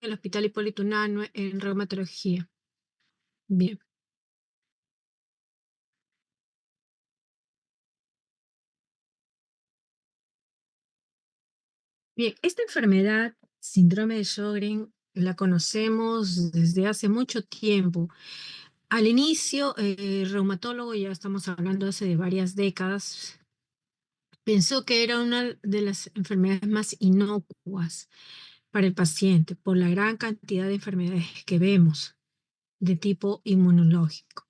el Hospital Hipólito Unanue en reumatología. Bien. Bien, esta enfermedad, síndrome de Sjögren, la conocemos desde hace mucho tiempo. Al inicio, el reumatólogo, ya estamos hablando hace de varias décadas, pensó que era una de las enfermedades más inocuas para el paciente por la gran cantidad de enfermedades que vemos de tipo inmunológico.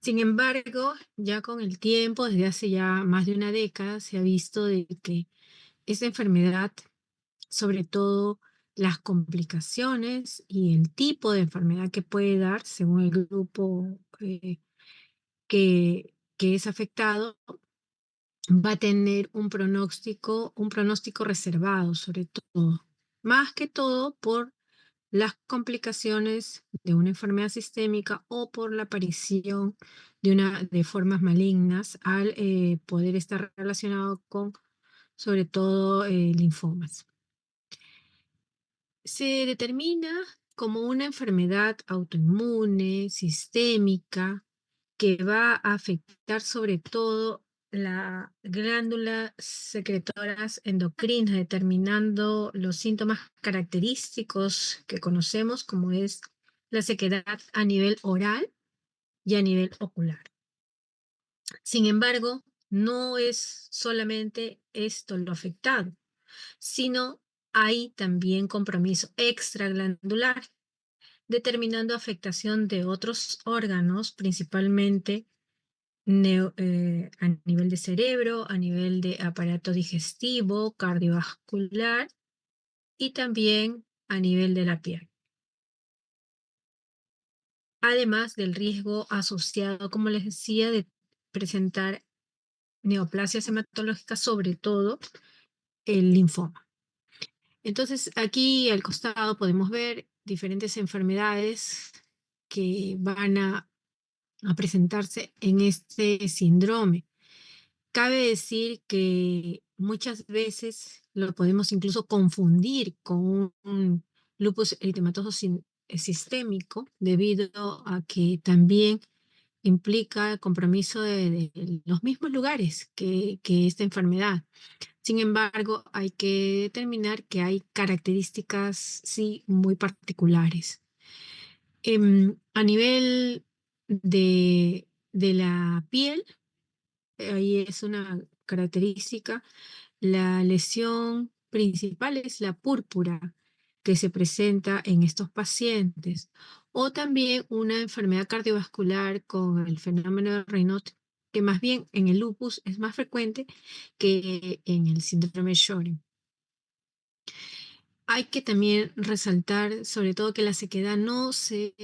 Sin embargo, ya con el tiempo, desde hace ya más de una década, se ha visto de que esta enfermedad, sobre todo las complicaciones y el tipo de enfermedad que puede dar según el grupo que es afectado, va a tener un pronóstico reservado, sobre todo, más que todo por las complicaciones de una enfermedad sistémica o por la aparición de formas malignas al poder estar relacionado con, sobre todo, linfomas. Se determina como una enfermedad autoinmune, sistémica, que va a afectar sobre todo la glándula secretoras endocrinas, determinando los síntomas característicos que conocemos, como es la sequedad a nivel oral y a nivel ocular. Sin embargo, no es solamente esto lo afectado, sino hay también compromiso extraglandular, determinando afectación de otros órganos, principalmente a nivel de cerebro, a nivel de aparato digestivo, cardiovascular y también a nivel de la piel. Además del riesgo asociado, como les decía, de presentar neoplasias hematológicas, sobre todo el linfoma. Entonces, aquí al costado podemos ver diferentes enfermedades que van a presentarse en este síndrome. Cabe decir que muchas veces lo podemos incluso confundir con un lupus eritematoso sistémico, debido a que también implica compromiso de los mismos lugares que esta enfermedad. Sin embargo, hay que determinar que hay características, sí, muy particulares. A nivel de la piel, ahí es una característica. La lesión principal es la púrpura que se presenta en estos pacientes, o también una enfermedad cardiovascular con el fenómeno de Raynaud, que más bien en el lupus es más frecuente que en el síndrome de Sjögren. Hay que también resaltar, sobre todo, que la sequedad no se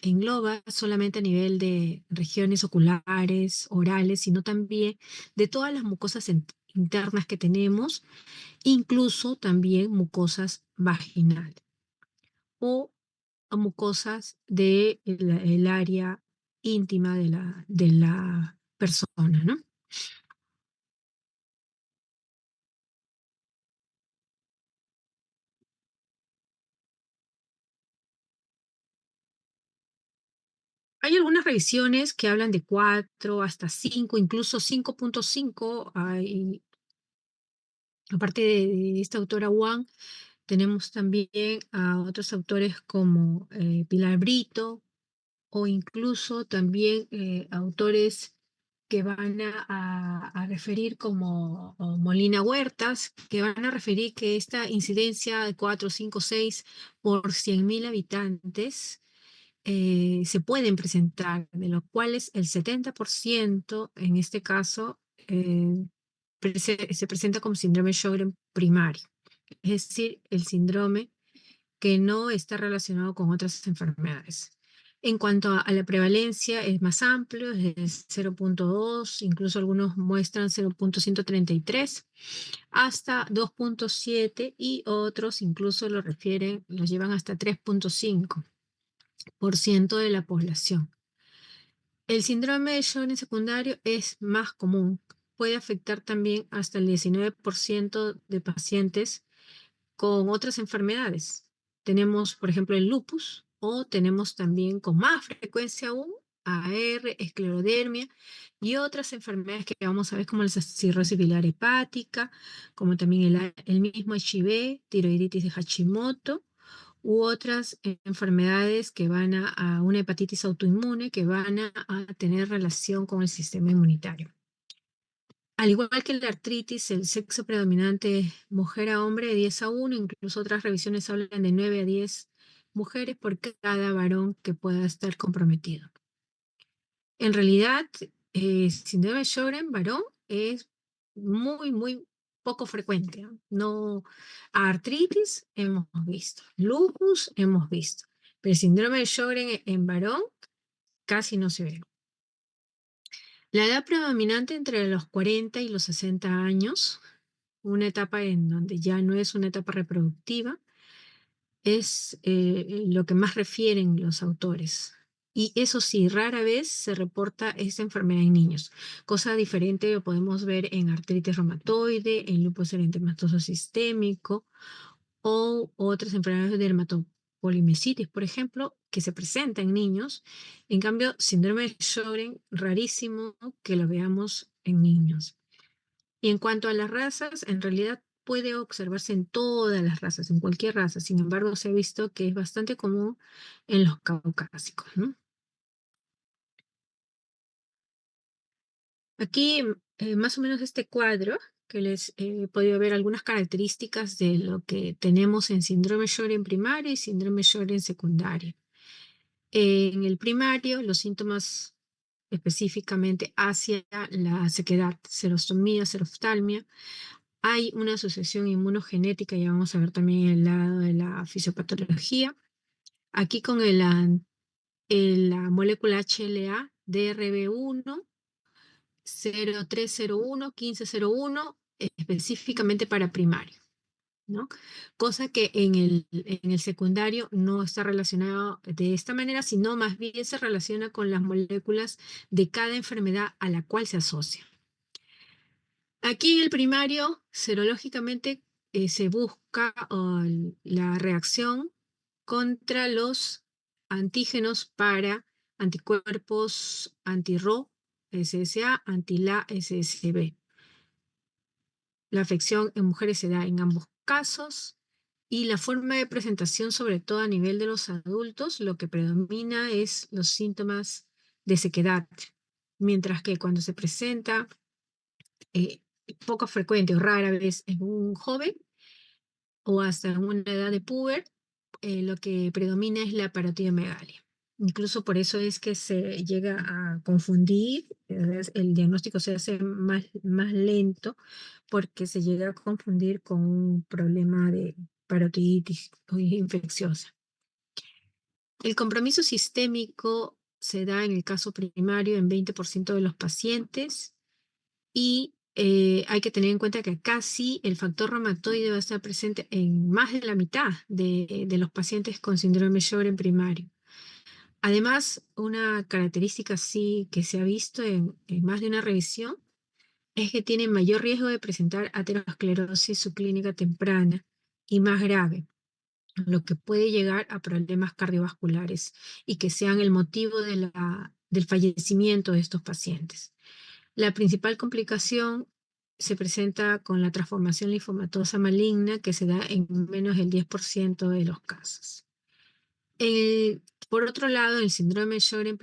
engloba solamente a nivel de regiones oculares, orales, sino también de todas las mucosas internas que tenemos, incluso también mucosas vaginales o a mucosas del el área íntima de la persona, ¿no? Hay algunas revisiones que hablan de 4 hasta 5, incluso 5.5. Aparte de esta autora Wang, tenemos también a otros autores como Pilar Brito, o incluso también autores que van a referir como o Molina Huertas, que van a referir que esta incidencia de 4, 5, 6 por 100.000 habitantes se pueden presentar, de los cuales el 70% en este caso se presenta como síndrome de Sjögren primario, es decir, el síndrome que no está relacionado con otras enfermedades. En cuanto a la prevalencia, es más amplio, es de 0.2, incluso algunos muestran 0.133, hasta 2.7, y otros incluso lo refieren, lo llevan hasta 3.5% de la población. El síndrome de Sjögren secundario es más común, puede afectar también hasta el 19% de pacientes con otras enfermedades. tenemos, por ejemplo, el lupus, o tenemos también con más frecuencia aún AR, esclerodermia y otras enfermedades que vamos a ver como la cirrosis biliar hepática, como también el mismo HIV, tiroiditis de Hashimoto, u otras enfermedades que van a una hepatitis autoinmune que van a tener relación con el sistema inmunitario. Al igual que la artritis, el sexo predominante es mujer a hombre de 10 a 1, incluso otras revisiones hablan de 9 a 10 mujeres por cada varón que pueda estar comprometido. En realidad, síndrome de Sjögren varón es muy poco frecuente. No, artritis hemos visto, lupus hemos visto, pero el síndrome de Sjögren en varón casi no se ve. La edad predominante entre los 40 y los 60 años, una etapa en donde ya no es una etapa reproductiva, es lo que más refieren los autores. Y eso sí, rara vez se reporta esta enfermedad en niños. Cosa diferente lo podemos ver en artritis reumatoide, en lupus eritematoso sistémico o otras enfermedades de dermatopolimicitis, por ejemplo, que se presentan en niños. En cambio, síndrome de Sjögren, rarísimo que lo veamos en niños. Y en cuanto a las razas, en realidad puede observarse en todas las razas, en cualquier raza. Sin embargo, se ha visto que es bastante común en los caucásicos, ¿no? Aquí, más o menos este cuadro, que les he podido ver algunas características de lo que tenemos en síndrome Sjögren primario y síndrome Sjögren secundario. En el primario, los síntomas específicamente hacia la sequedad, serostomía, seroftalmia. Hay una asociación inmunogenética, ya vamos a ver también el lado de la fisiopatología. Aquí con la molécula HLA DRB1 0301 1501 específicamente para primario, ¿no? Cosa que en el secundario no está relacionado de esta manera, sino más bien se relaciona con las moléculas de cada enfermedad a la cual se asocia. Aquí en el primario, serológicamente, se busca la reacción contra los antígenos para anticuerpos anti-Ro, SSA, anti-La, SSB. La afección en mujeres se da en ambos casos y la forma de presentación, sobre todo a nivel de los adultos, lo que predomina es los síntomas de sequedad, mientras que cuando se presenta eh, poco frecuente o rara vez en un joven o hasta en una edad de puber, lo que predomina es la parotidomegalia. Incluso por eso es que se llega a confundir, el diagnóstico se hace más lento porque se llega a confundir con un problema de parotiditis infecciosa. El compromiso sistémico se da en el caso primario en 20% de los pacientes y hay que tener en cuenta que casi el factor reumatoide va a estar presente en más de la mitad de los pacientes con síndrome de Sjögren primario. Además, una característica sí que se ha visto en más de una revisión es que tienen mayor riesgo de presentar aterosclerosis subclínica temprana y más grave, lo que puede llegar a problemas cardiovasculares y que sean el motivo del fallecimiento de estos pacientes. La principal complicación se presenta con la transformación linfomatosa maligna que se da en menos del 10% de los casos. Por otro lado, el síndrome de Sjögren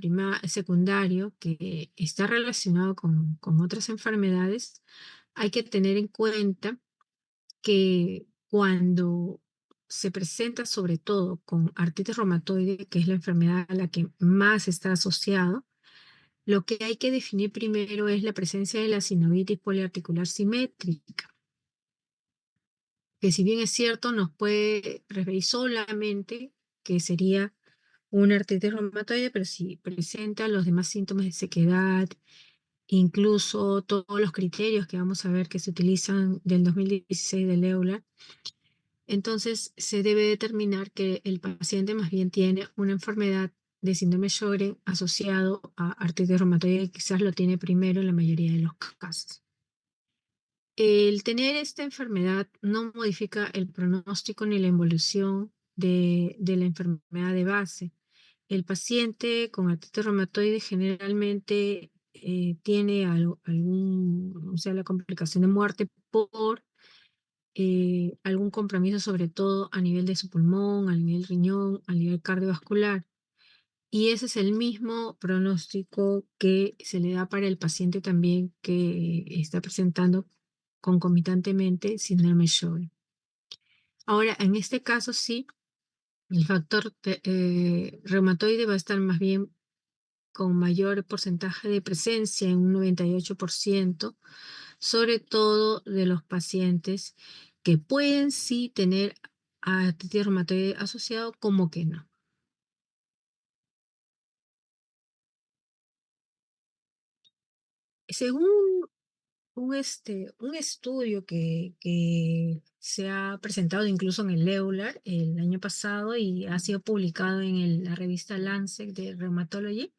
secundario, que está relacionado con otras enfermedades, hay que tener en cuenta que cuando se presenta sobre todo con artritis reumatoide, que es la enfermedad a la que más está asociado, lo que hay que definir primero es la presencia de la sinovitis poliarticular simétrica, que si bien es cierto nos puede referir solamente que sería una artritis reumatoide, pero si presenta los demás síntomas de sequedad, incluso todos los criterios que vamos a ver que se utilizan del 2016 del EULAR, entonces se debe determinar que el paciente más bien tiene una enfermedad de síndrome de Sjögren asociado a artritis reumatoide, que quizás lo tiene primero en la mayoría de los casos. El tener esta enfermedad no modifica el pronóstico ni la evolución de la enfermedad de base. El paciente con artritis reumatoide generalmente tiene algún, o sea, la complicación de muerte por algún compromiso, sobre todo a nivel de su pulmón, a nivel riñón, a nivel cardiovascular. Y ese es el mismo pronóstico que se le da para el paciente también que está presentando concomitantemente síndrome Sjögren. Ahora, en este caso sí, el factor reumatoide va a estar más bien con mayor porcentaje de presencia, en un 98%, sobre todo de los pacientes que pueden sí tener artritis reumatoide asociado, como que no. Según un estudio que se ha presentado incluso en el EULAR el año pasado y ha sido publicado en la revista Lancet de Rheumatology,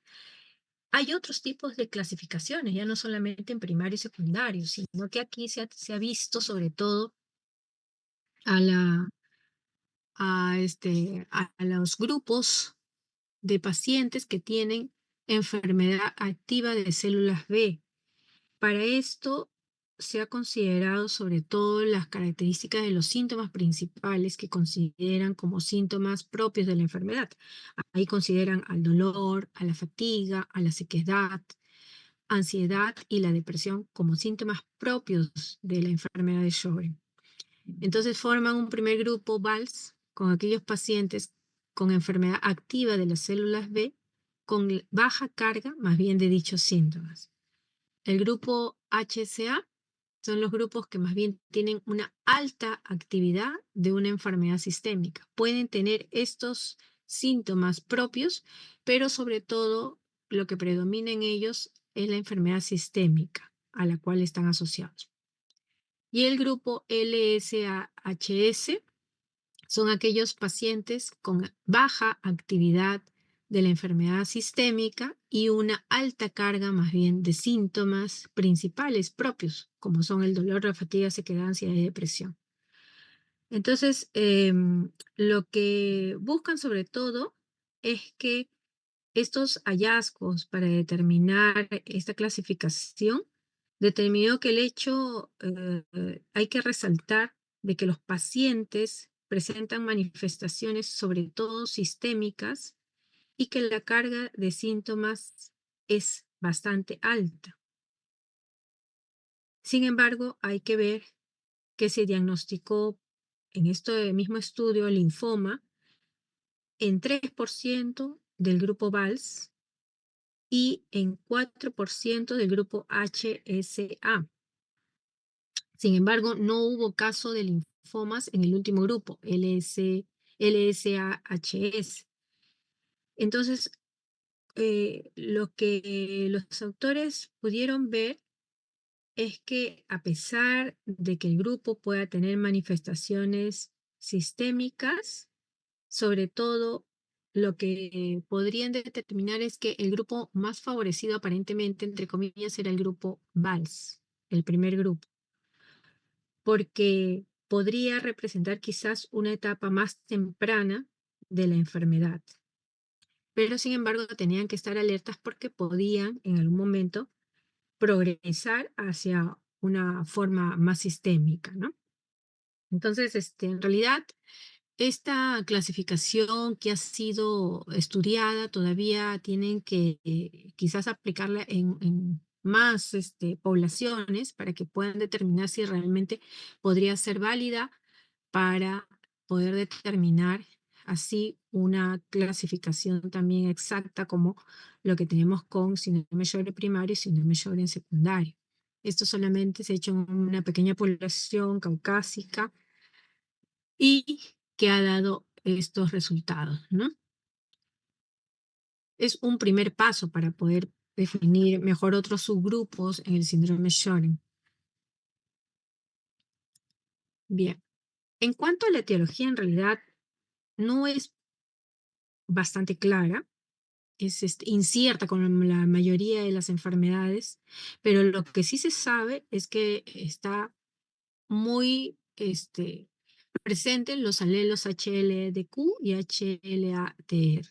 hay otros tipos de clasificaciones, ya no solamente en primario y secundario, sino que aquí se ha visto sobre todo a, la, a los grupos de pacientes que tienen enfermedad activa de células B. Para esto se ha considerado sobre todo las características de los síntomas principales que consideran como síntomas propios de la enfermedad. Ahí consideran al dolor, a la fatiga, a la sequedad, ansiedad y la depresión como síntomas propios de la enfermedad de Sjögren. Entonces forman un primer grupo VALS con aquellos pacientes con enfermedad activa de las células B con baja carga más bien de dichos síntomas. El grupo HCA son los grupos que más bien tienen una alta actividad de una enfermedad sistémica. Pueden tener estos síntomas propios, pero sobre todo lo que predomina en ellos es la enfermedad sistémica a la cual están asociados. Y el grupo LSAHS son aquellos pacientes con baja actividad de la enfermedad sistémica y una alta carga más bien de síntomas principales propios, como son el dolor, la fatiga, sequedad, ansiedad y depresión. Entonces, lo que buscan sobre todo es que estos hallazgos para determinar esta clasificación determinó que el hecho, hay que resaltar de que los pacientes presentan manifestaciones sobre todo sistémicas y que la carga de síntomas es bastante alta. Sin embargo, hay que ver que se diagnosticó en este mismo estudio linfoma en 3% del grupo VALS y en 4% del grupo HSA. Sin embargo, no hubo caso de linfomas en el último grupo, LSAHS. Entonces, lo que los autores pudieron ver es que a pesar de que el grupo pueda tener manifestaciones sistémicas, sobre todo lo que podrían determinar es que el grupo más favorecido aparentemente, entre comillas, era el grupo VALS, el primer grupo, porque podría representar quizás una etapa más temprana de la enfermedad. Pero sin embargo tenían que estar alertas porque podían en algún momento progresar hacia una forma más sistémica, ¿no? Entonces, en realidad, esta clasificación que ha sido estudiada todavía tienen que quizás aplicarla en más poblaciones para que puedan determinar si realmente podría ser válida para poder determinar así una clasificación también exacta como lo que tenemos con síndrome Sjögren primario y síndrome Sjögren secundario. Esto solamente se ha hecho en una pequeña población caucásica y que ha dado estos resultados, ¿no? Es un primer paso para poder definir mejor otros subgrupos en el síndrome Sjögren. Bien, en cuanto a la etiología, en realidad no es bastante clara, es incierta con la mayoría de las enfermedades, pero lo que sí se sabe es que está muy presenten los alelos HLA-DQ y HLA-DR.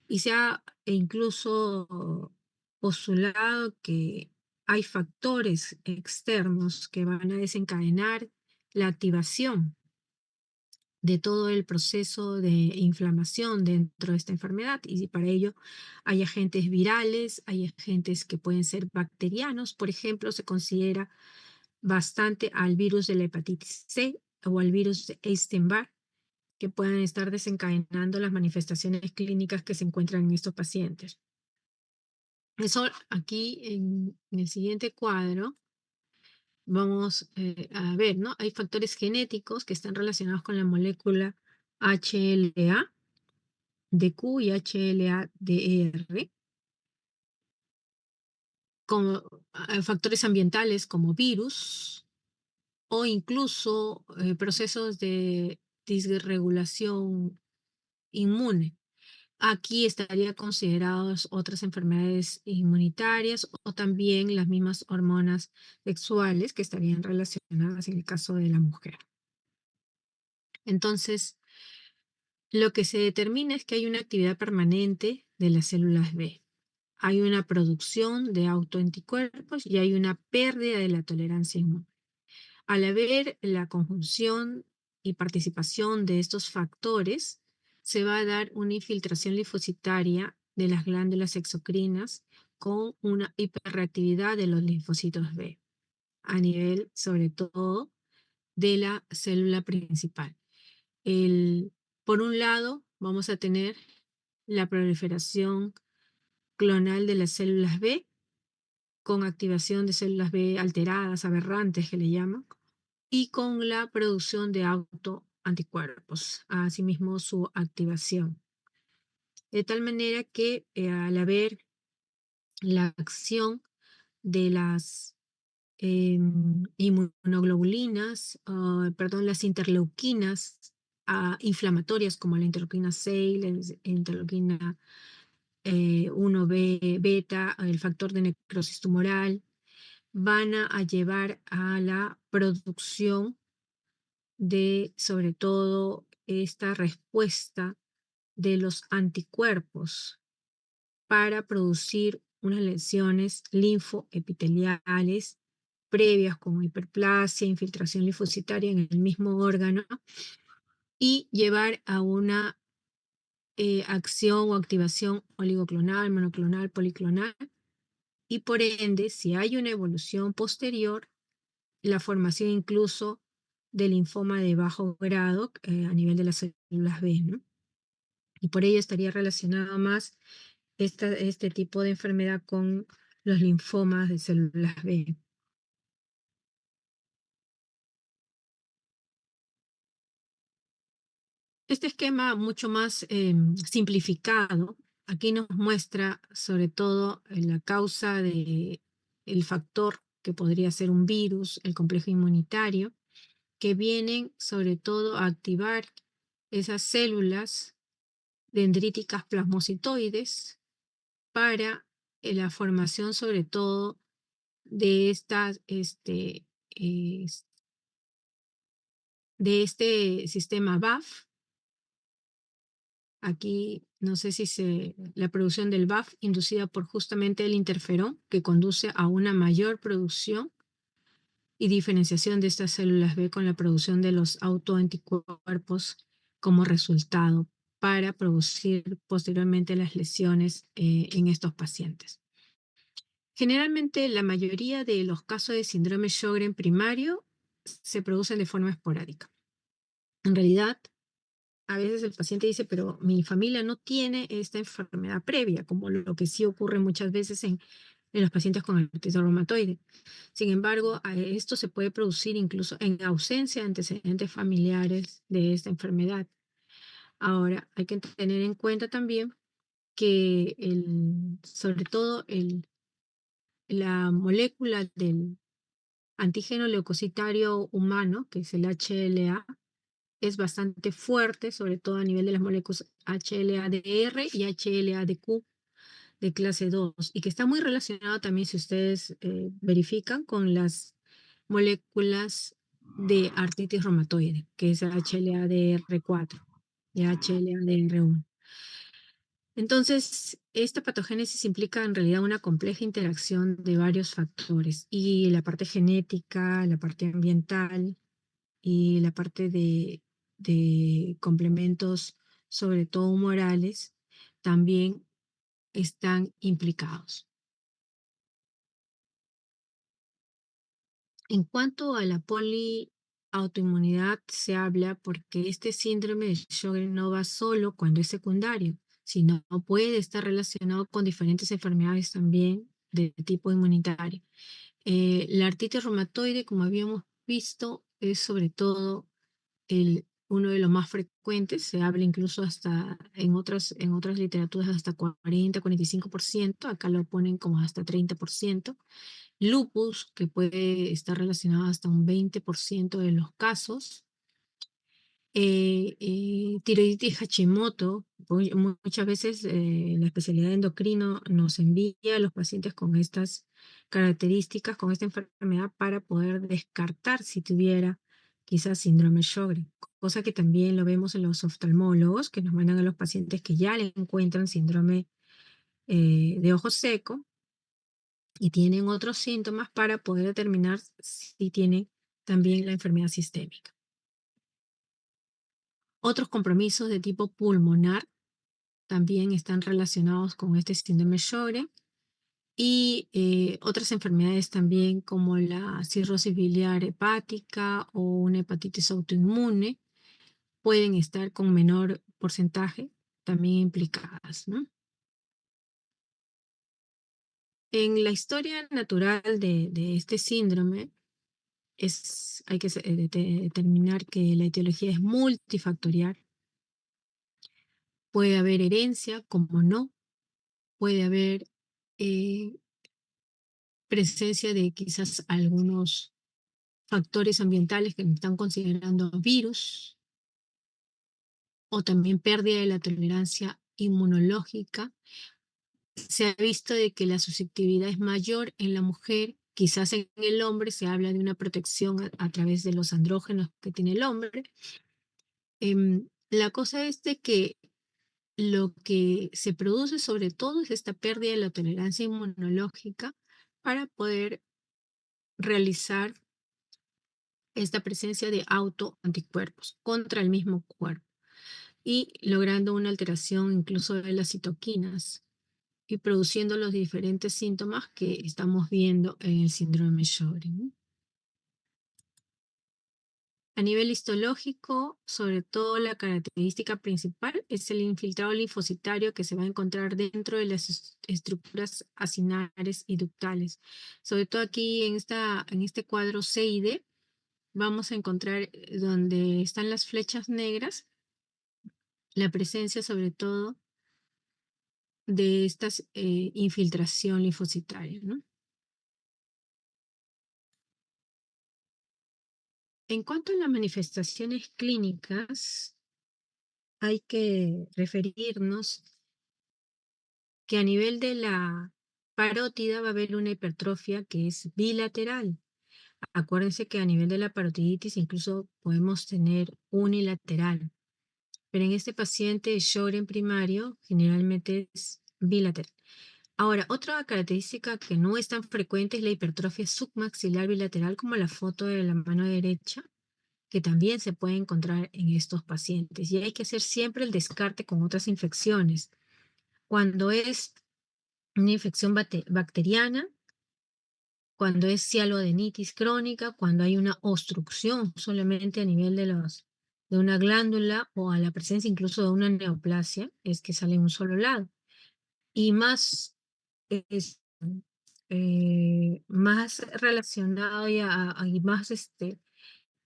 Y se ha incluso postulado que hay factores externos que van a desencadenar la activación de todo el proceso de inflamación dentro de esta enfermedad. Y para ello hay agentes virales, hay agentes que pueden ser bacterianos. Por ejemplo, se considera bastante al virus de la hepatitis C o al virus de Epstein-Barr, que puedan estar desencadenando las manifestaciones clínicas que se encuentran en estos pacientes. Eso aquí en el siguiente cuadro vamos a ver, ¿no? Hay factores genéticos que están relacionados con la molécula HLA, DQ y HLA-DR, como factores ambientales como virus o incluso procesos de disregulación inmune. Aquí estarían consideradas otras enfermedades inmunitarias o también las mismas hormonas sexuales que estarían relacionadas en el caso de la mujer. Entonces, lo que se determina es que hay una actividad permanente de las células B. Hay una producción de autoanticuerpos y hay una pérdida de la tolerancia inmune. Al haber la conjunción y participación de estos factores, se va a dar una infiltración linfocitaria de las glándulas exocrinas con una hiperreactividad de los linfocitos B, a nivel sobre todo de la célula principal. Por un lado, vamos a tener la proliferación clonal de las células B, con activación de células B alteradas, aberrantes que le llaman, y con la producción de autoanticuerpos, asimismo su activación. De tal manera que al haber la acción de las inmunoglobulinas, perdón, las interleuquinas inflamatorias como la interleuquina 6, la interleuquina 1B, beta, el factor de necrosis tumoral, van a llevar a la producción de, sobre todo, esta respuesta de los anticuerpos para producir unas lesiones linfoepiteliales previas como hiperplasia, infiltración linfocitaria en el mismo órgano y llevar a una acción o activación oligoclonal, monoclonal, policlonal y por ende, si hay una evolución posterior, la formación incluso de linfoma de bajo grado a nivel de las células B, ¿no? Y por ello estaría relacionado más este tipo de enfermedad con los linfomas de células B. Este esquema mucho más simplificado, aquí nos muestra sobre todo la causa del factor que podría ser un virus, el complejo inmunitario, que vienen sobre todo a activar esas células dendríticas plasmocitoides para la formación sobre todo de eh, de este sistema BAF. Aquí no sé si la producción del BAF inducida por justamente el interferón que conduce a una mayor producción y diferenciación de estas células B con la producción de los autoanticuerpos como resultado para producir posteriormente las lesiones en estos pacientes. Generalmente la mayoría de los casos de síndrome Sjögren primario se producen de forma esporádica. En realidad, a veces el paciente dice, pero mi familia no tiene esta enfermedad previa, como lo que sí ocurre muchas veces en los pacientes con artritis reumatoide. Sin embargo, esto se puede producir incluso en ausencia de antecedentes familiares de esta enfermedad. Ahora, hay que tener en cuenta también que sobre todo la molécula del antígeno leucocitario humano, que es el HLA, es bastante fuerte, sobre todo a nivel de las moléculas HLA-DR y HLA-DQ de clase 2, y que está muy relacionado también, si ustedes verifican, con las moléculas de artritis reumatoide, que es HLA-DR4 y HLA-DR1. Entonces, esta patogénesis implica en realidad una compleja interacción de varios factores y la parte genética, la parte ambiental y la parte de complementos, sobre todo humorales, también están implicados. En cuanto a la poliautoinmunidad, se habla porque este síndrome de Sjögren no va solo cuando es secundario, sino puede estar relacionado con diferentes enfermedades también de tipo inmunitario. La artritis reumatoide, como habíamos visto, es sobre todo uno de los más frecuentes. Se habla incluso hasta en otras literaturas hasta 40-45%, acá lo ponen como hasta 30%. Lupus, que puede estar relacionado hasta un 20% de los casos. Tiroiditis Hashimoto, muchas veces la especialidad de endocrino nos envía a los pacientes con estas características, con esta enfermedad, para poder descartar si tuviera quizás síndrome Sjögren, cosa que también lo vemos en los oftalmólogos, que nos mandan a los pacientes que ya le encuentran síndrome de ojo seco y tienen otros síntomas para poder determinar si tienen también la enfermedad sistémica. Otros compromisos de tipo pulmonar también están relacionados con este síndrome Sjögren y otras enfermedades también como la cirrosis biliar hepática o una hepatitis autoinmune pueden estar con menor porcentaje también implicadas, ¿no? En la historia natural de este síndrome, hay que determinar que la etiología es multifactorial. Puede haber herencia, como no. Puede haber eh, presencia de quizás algunos factores ambientales que están considerando virus, o también pérdida de la tolerancia inmunológica. Se ha visto de que la susceptibilidad es mayor en la mujer. Quizás en el hombre se habla de una protección a través de los andrógenos que tiene el hombre. La cosa es de que lo que se produce sobre todo es esta pérdida de la tolerancia inmunológica para poder realizar esta presencia de autoanticuerpos contra el mismo cuerpo y logrando una alteración incluso de las citoquinas y produciendo los diferentes síntomas que estamos viendo en el síndrome Sjögren, ¿no? A nivel histológico, sobre todo la característica principal es el infiltrado linfocitario que se va a encontrar dentro de las estructuras acinares y ductales. Sobre todo aquí en este cuadro C y D vamos a encontrar donde están las flechas negras, la presencia sobre todo de esta infiltración linfocitaria, ¿no? En cuanto a las manifestaciones clínicas, hay que referirnos que a nivel de la parótida va a haber una hipertrofia que es bilateral. Acuérdense que a nivel de la parotiditis incluso podemos tener unilateral, pero en este paciente de Sjögren primario generalmente es bilateral. Ahora, otra característica que no es tan frecuente es la hipertrofia submaxilar bilateral, como la foto de la mano derecha, que también se puede encontrar en estos pacientes. Y hay que hacer siempre el descarte con otras infecciones. Cuando es una infección bacteriana, cuando es cialoadenitis crónica, cuando hay una obstrucción solamente a nivel de una glándula o a la presencia incluso de una neoplasia, es que sale en un solo lado. Y es, más relacionado y más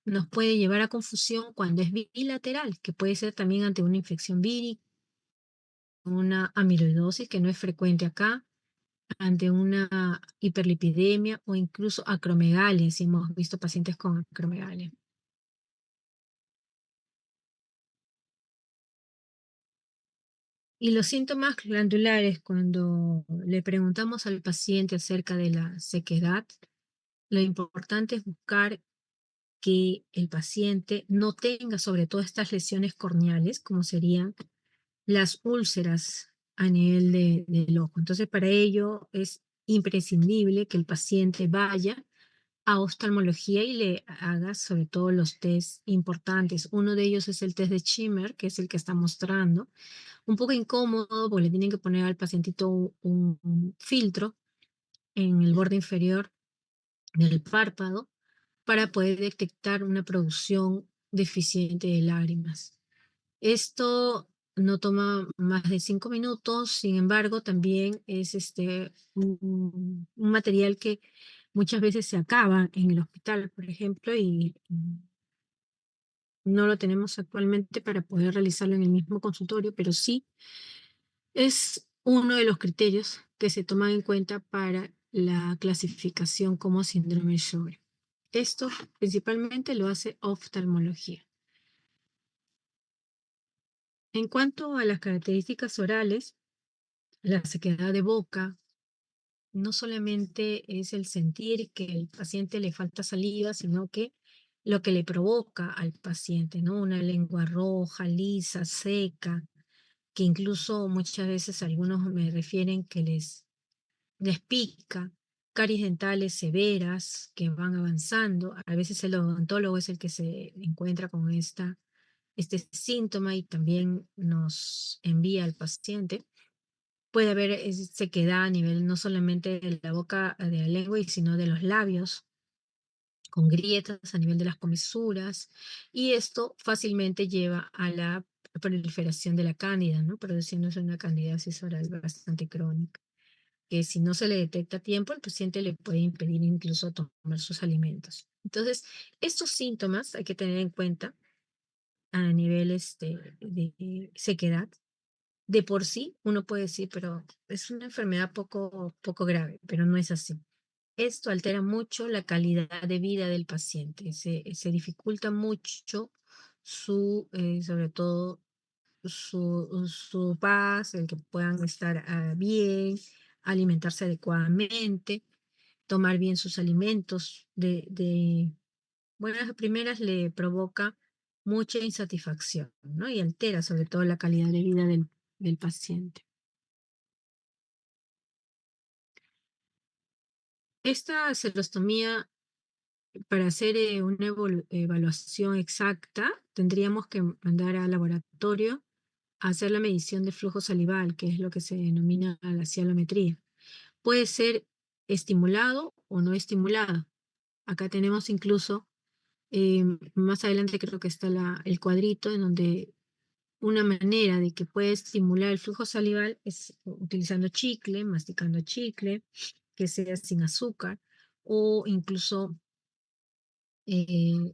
nos puede llevar a confusión cuando es bilateral, que puede ser también ante una infección vírica, una amiloidosis que no es frecuente acá, ante una hiperlipidemia o incluso acromegalia, si hemos visto pacientes con acromegalia. Y los síntomas glandulares, cuando le preguntamos al paciente acerca de la sequedad, lo importante es buscar que el paciente no tenga sobre todo estas lesiones corneales, como serían las úlceras a nivel del ojo. Entonces, para ello es imprescindible que el paciente vaya a oftalmología y le haga sobre todo los test importantes. Uno de ellos es el test de Schimmer, que es el que está mostrando. Un poco incómodo porque le tienen que poner al pacientito un filtro en el borde inferior del párpado para poder detectar una producción deficiente de lágrimas. Esto no toma más de 5 minutos, sin embargo, también es un material que muchas veces se acaba en el hospital, por ejemplo, y no lo tenemos actualmente para poder realizarlo en el mismo consultorio, pero sí es uno de los criterios que se toman en cuenta para la clasificación como síndrome de Sjögren. Esto principalmente lo hace oftalmología. En cuanto a las características orales, la sequedad de boca no solamente es el sentir que el paciente le falta saliva, sino que lo que le provoca al paciente, ¿no? Una lengua roja, lisa, seca, que incluso muchas veces algunos me refieren que les pica, caries dentales severas que van avanzando. A veces el odontólogo es el que se encuentra con este síntoma y también nos envía al paciente. Puede haber sequedad a nivel no solamente de la boca, de la lengua, sino de los labios, con grietas a nivel de las comisuras, y esto fácilmente lleva a la proliferación de la cándida, ¿no? Produciéndose una candidiasis oral bastante crónica, que si no se le detecta a tiempo, el paciente le puede impedir incluso tomar sus alimentos. Entonces, estos síntomas hay que tener en cuenta a nivel de sequedad. De por sí, uno puede decir, pero es una enfermedad poco grave, pero no es así. Esto altera mucho la calidad de vida del paciente, se dificulta mucho sobre todo su paz, el que puedan estar bien, alimentarse adecuadamente, tomar bien sus alimentos. Buenas primeras le provoca mucha insatisfacción, ¿no? Y altera sobre todo la calidad de vida del paciente. Esta serostomía, para hacer una evaluación exacta, tendríamos que mandar al laboratorio a hacer la medición de flujo salival, que es lo que se denomina la cialometría. Puede ser estimulado o no estimulado. Acá tenemos incluso, más adelante creo que está el cuadrito en donde una manera de que puede estimular el flujo salival es utilizando chicle, masticando chicle, que sea sin azúcar, o incluso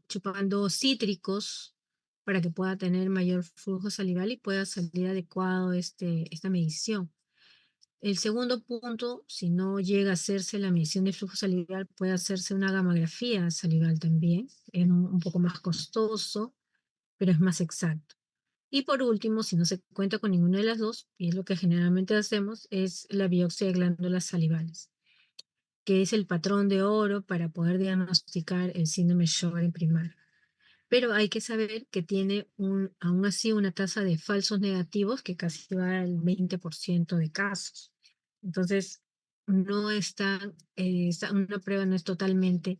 chupando cítricos para que pueda tener mayor flujo salival y pueda salir adecuado esta medición. El segundo punto, si no llega a hacerse la medición de flujo salival, puede hacerse una gamografía salival también. Es un poco más costoso, pero es más exacto. Y por último, si no se cuenta con ninguna de las dos, y es lo que generalmente hacemos, es la biopsia de glándulas salivales, que es el patrón de oro para poder diagnosticar el síndrome de Sjögren primario. Pero hay que saber que tiene aún así una tasa de falsos negativos que casi va al 20% de casos. Entonces, no una prueba no es totalmente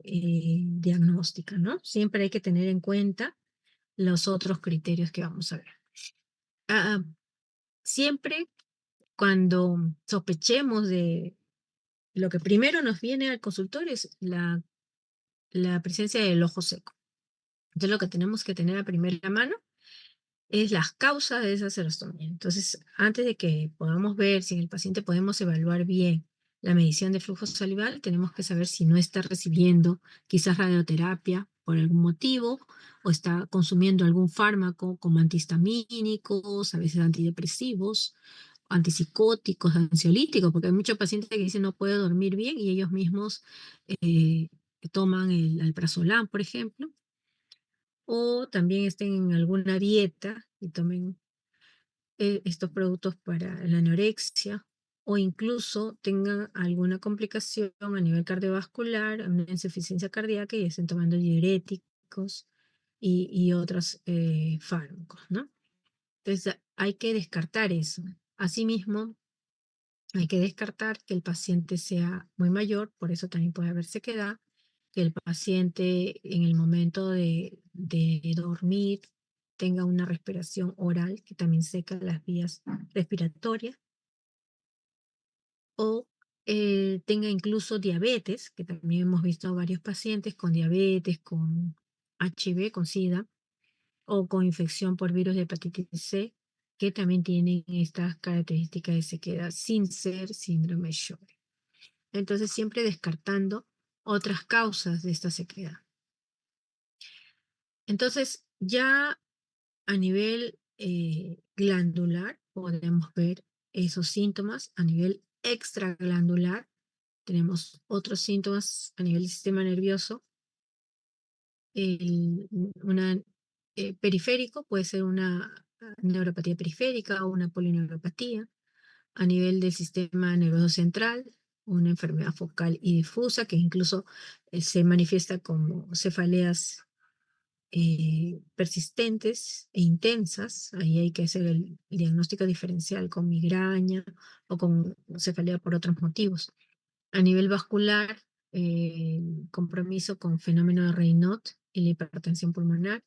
diagnóstica, ¿no? Siempre hay que tener en cuenta los otros criterios que vamos a ver. Ah, siempre cuando sospechemos de lo que primero nos viene al consultorio es la presencia del ojo seco. Entonces lo que tenemos que tener a primera mano es las causas de esa serostomía. Entonces, antes de que podamos ver si en el paciente podemos evaluar bien la medición de flujo salival, tenemos que saber si no está recibiendo quizás radioterapia por algún motivo o está consumiendo algún fármaco como antihistamínicos, a veces antidepresivos, antipsicóticos, ansiolíticos, porque hay muchos pacientes que dicen no puedo dormir bien y ellos mismos eh, toman el alprazolam, por ejemplo, o también estén en alguna dieta y tomen estos productos para la anorexia o incluso tengan alguna complicación a nivel cardiovascular, una insuficiencia cardíaca y estén tomando diuréticos y otros fármacos, ¿no? Entonces hay que descartar eso. Asimismo, hay que descartar que el paciente sea muy mayor, por eso también puede haber sequedad, que el paciente en el momento de dormir tenga una respiración oral que también seca las vías respiratorias o tenga incluso diabetes, que también hemos visto a varios pacientes con diabetes, con HIV, con SIDA, o con infección por virus de hepatitis C, que también tienen estas características de sequedad sin ser síndrome Sjögren. Entonces, siempre descartando otras causas de esta sequedad. Entonces, ya a nivel glandular, podemos ver esos síntomas. A nivel extraglandular, tenemos otros síntomas a nivel del sistema nervioso. Una periférico puede ser una neuropatía periférica o una polineuropatía. A nivel del sistema nervioso central, una enfermedad focal y difusa que incluso se manifiesta como cefaleas persistentes e intensas. Ahí hay que hacer el diagnóstico diferencial con migraña o con cefalea por otros motivos. A nivel vascular, compromiso con fenómeno de Raynaud y la hipertensión pulmonar.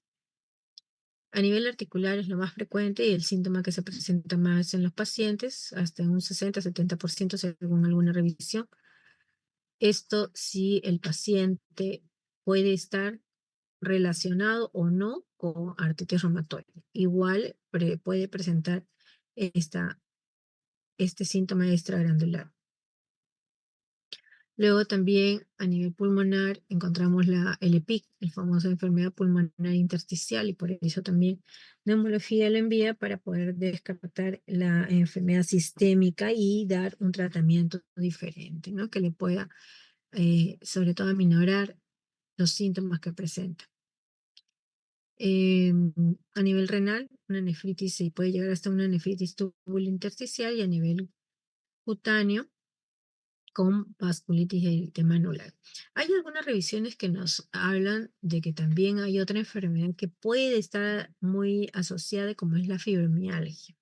A nivel articular es lo más frecuente y el síntoma que se presenta más en los pacientes, hasta en un 60-70% según alguna revisión. Esto si el paciente puede estar relacionado o no con artritis reumatoide. Igual puede presentar este síntoma extragrandular. Luego también a nivel pulmonar encontramos el EPIC, el famoso enfermedad pulmonar intersticial, y por eso también neumología lo envía para poder descartar la enfermedad sistémica y dar un tratamiento diferente, ¿no? Que le pueda, sobre todo, aminorar los síntomas que presenta. A nivel renal, una nefritis, se puede llegar hasta una nefritis tubulointersticial, y a nivel cutáneo, con vasculitis del eritema anular. Hay algunas revisiones que nos hablan de que también hay otra enfermedad que puede estar muy asociada, como es la fibromialgia.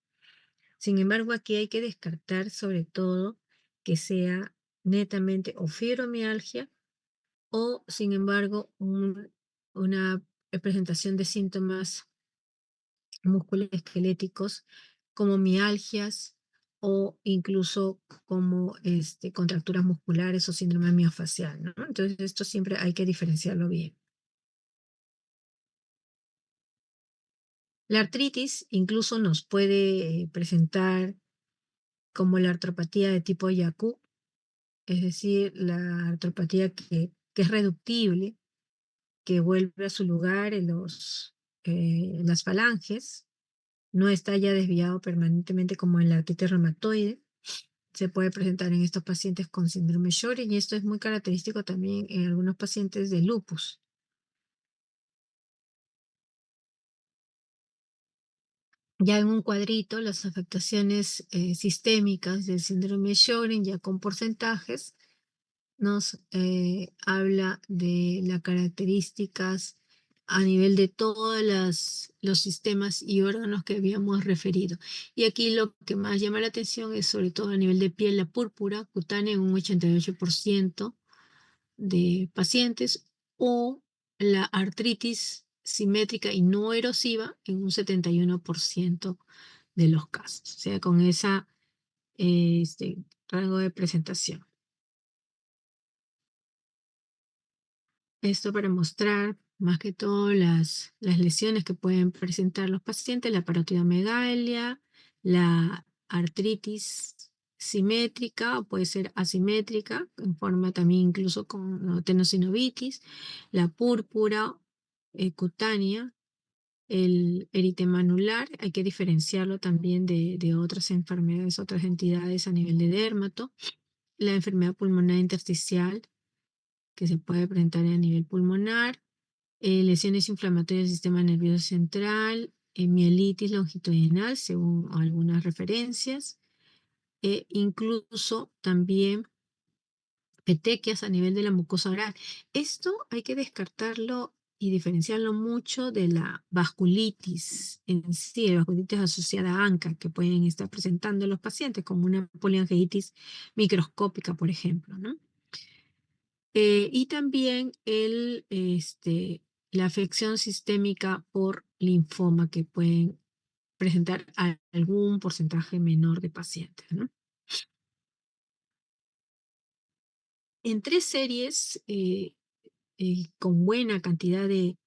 Sin embargo, aquí hay que descartar sobre todo que sea netamente o fibromialgia o, sin embargo, una presentación de síntomas musculoesqueléticos como mialgias o incluso como contracturas musculares o síndrome miofacial, ¿no? Entonces, esto siempre hay que diferenciarlo bien. La artritis incluso nos puede presentar como la artropatía de tipo Yaku, es decir, la artropatía que es reductible, que vuelve a su lugar en las falanges, no está ya desviado permanentemente como en la artritis reumatoide. Se puede presentar en estos pacientes con síndrome Sjögren, y esto es muy característico también en algunos pacientes de lupus. Ya en un cuadrito, las afectaciones sistémicas del síndrome Sjögren, ya con porcentajes, nos habla de las características a nivel de todos los sistemas y órganos que habíamos referido. Y aquí lo que más llama la atención es sobre todo a nivel de piel, la púrpura cutánea en un 88% de pacientes, o la artritis simétrica y no erosiva en un 71% de los casos. O sea, con ese rango de presentación. Esto para mostrar más que todo las lesiones que pueden presentar los pacientes, la parotidomegalia, la artritis simétrica o puede ser asimétrica, en forma también incluso con tenosinovitis, la púrpura cutánea, el eritema anular. Hay que diferenciarlo también de otras enfermedades, otras entidades a nivel de dermato, la enfermedad pulmonar intersticial, que se puede presentar a nivel pulmonar, lesiones inflamatorias del sistema nervioso central, mielitis longitudinal, según algunas referencias, incluso también petequias a nivel de la mucosa oral. Esto hay que descartarlo y diferenciarlo mucho de la vasculitis en sí, la vasculitis asociada a ANCA, que pueden estar presentando los pacientes, como una poliangiitis microscópica, por ejemplo, ¿no? Y también la afección sistémica por linfoma, que pueden presentar a algún porcentaje menor de pacientes, ¿no? En 3 series con buena cantidad de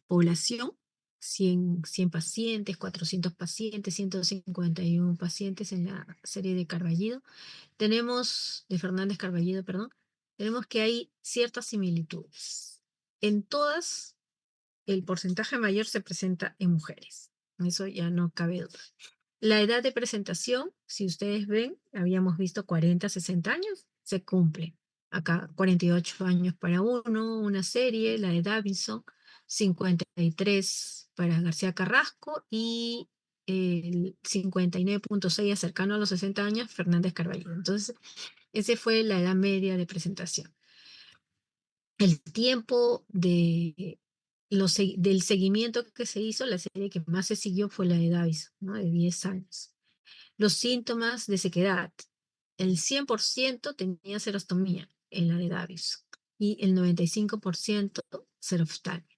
población, 100 pacientes, 400 pacientes, 151 pacientes en la serie de Carballido. De Fernández Carballido, perdón, tenemos que hay ciertas similitudes. En todas, el porcentaje mayor se presenta en mujeres. Eso ya no cabe duda. La edad de presentación, si ustedes ven, habíamos visto 40, 60 años, se cumple. Acá 48 años para una serie, la de Davison, 53 para García Carrasco y el 59,6 cercano a los 60 años, Fernández Carballo. Entonces, esa fue la edad media de presentación. El tiempo del seguimiento que se hizo, la serie que más se siguió fue la de Davison, ¿no? De 10 años. Los síntomas de sequedad. El 100% tenía serostomía en la de Davison y el 95% seroftalmia.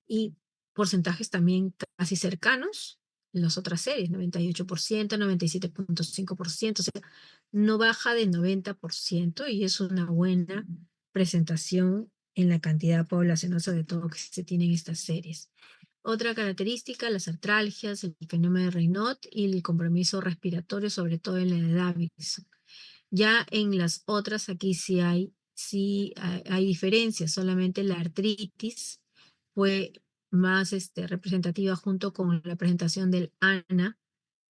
Y porcentajes también casi cercanos en las otras series, 98%, 97,5%, o sea, no baja del 90% y es una buena presentación en la cantidad poblacional, sobre todo que se tiene en estas series. Otra característica, las artralgias, el fenómeno de Raynaud y el compromiso respiratorio, sobre todo en la de Davison. Ya en las otras, aquí sí hay diferencias, solamente la artritis fue más representativa junto con la presentación del ANA,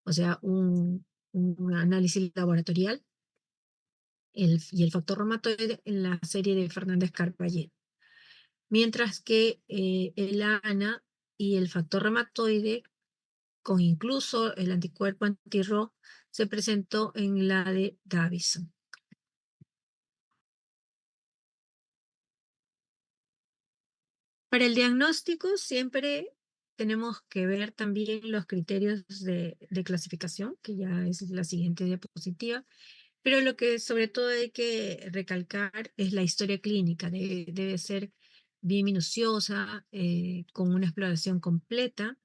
o sea, un análisis laboratorial, y el factor reumatoide en la serie de Fernández Carballet. Mientras que el ANA y el factor reumatoide, con incluso el anticuerpo anti-Ro, se presentó en la de Davison. Para el diagnóstico siempre tenemos que ver también los criterios de clasificación, que ya es la siguiente diapositiva, pero lo que sobre todo hay que recalcar es la historia clínica. Debe ser bien minuciosa, con una exploración completa.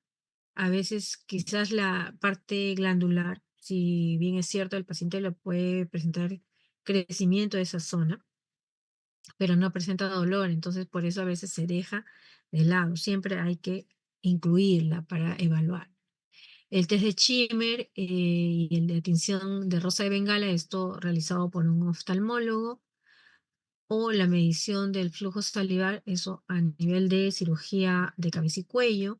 A veces quizás la parte glandular, si bien es cierto, el paciente lo puede presentar crecimiento de esa zona, pero no presenta dolor, entonces por eso a veces se deja de lado. Siempre hay que incluirla para evaluar. El test de Schimmer y el de tinción de rosa de Bengala, esto realizado por un oftalmólogo, o la medición del flujo salivar, eso a nivel de cirugía de cabeza y cuello.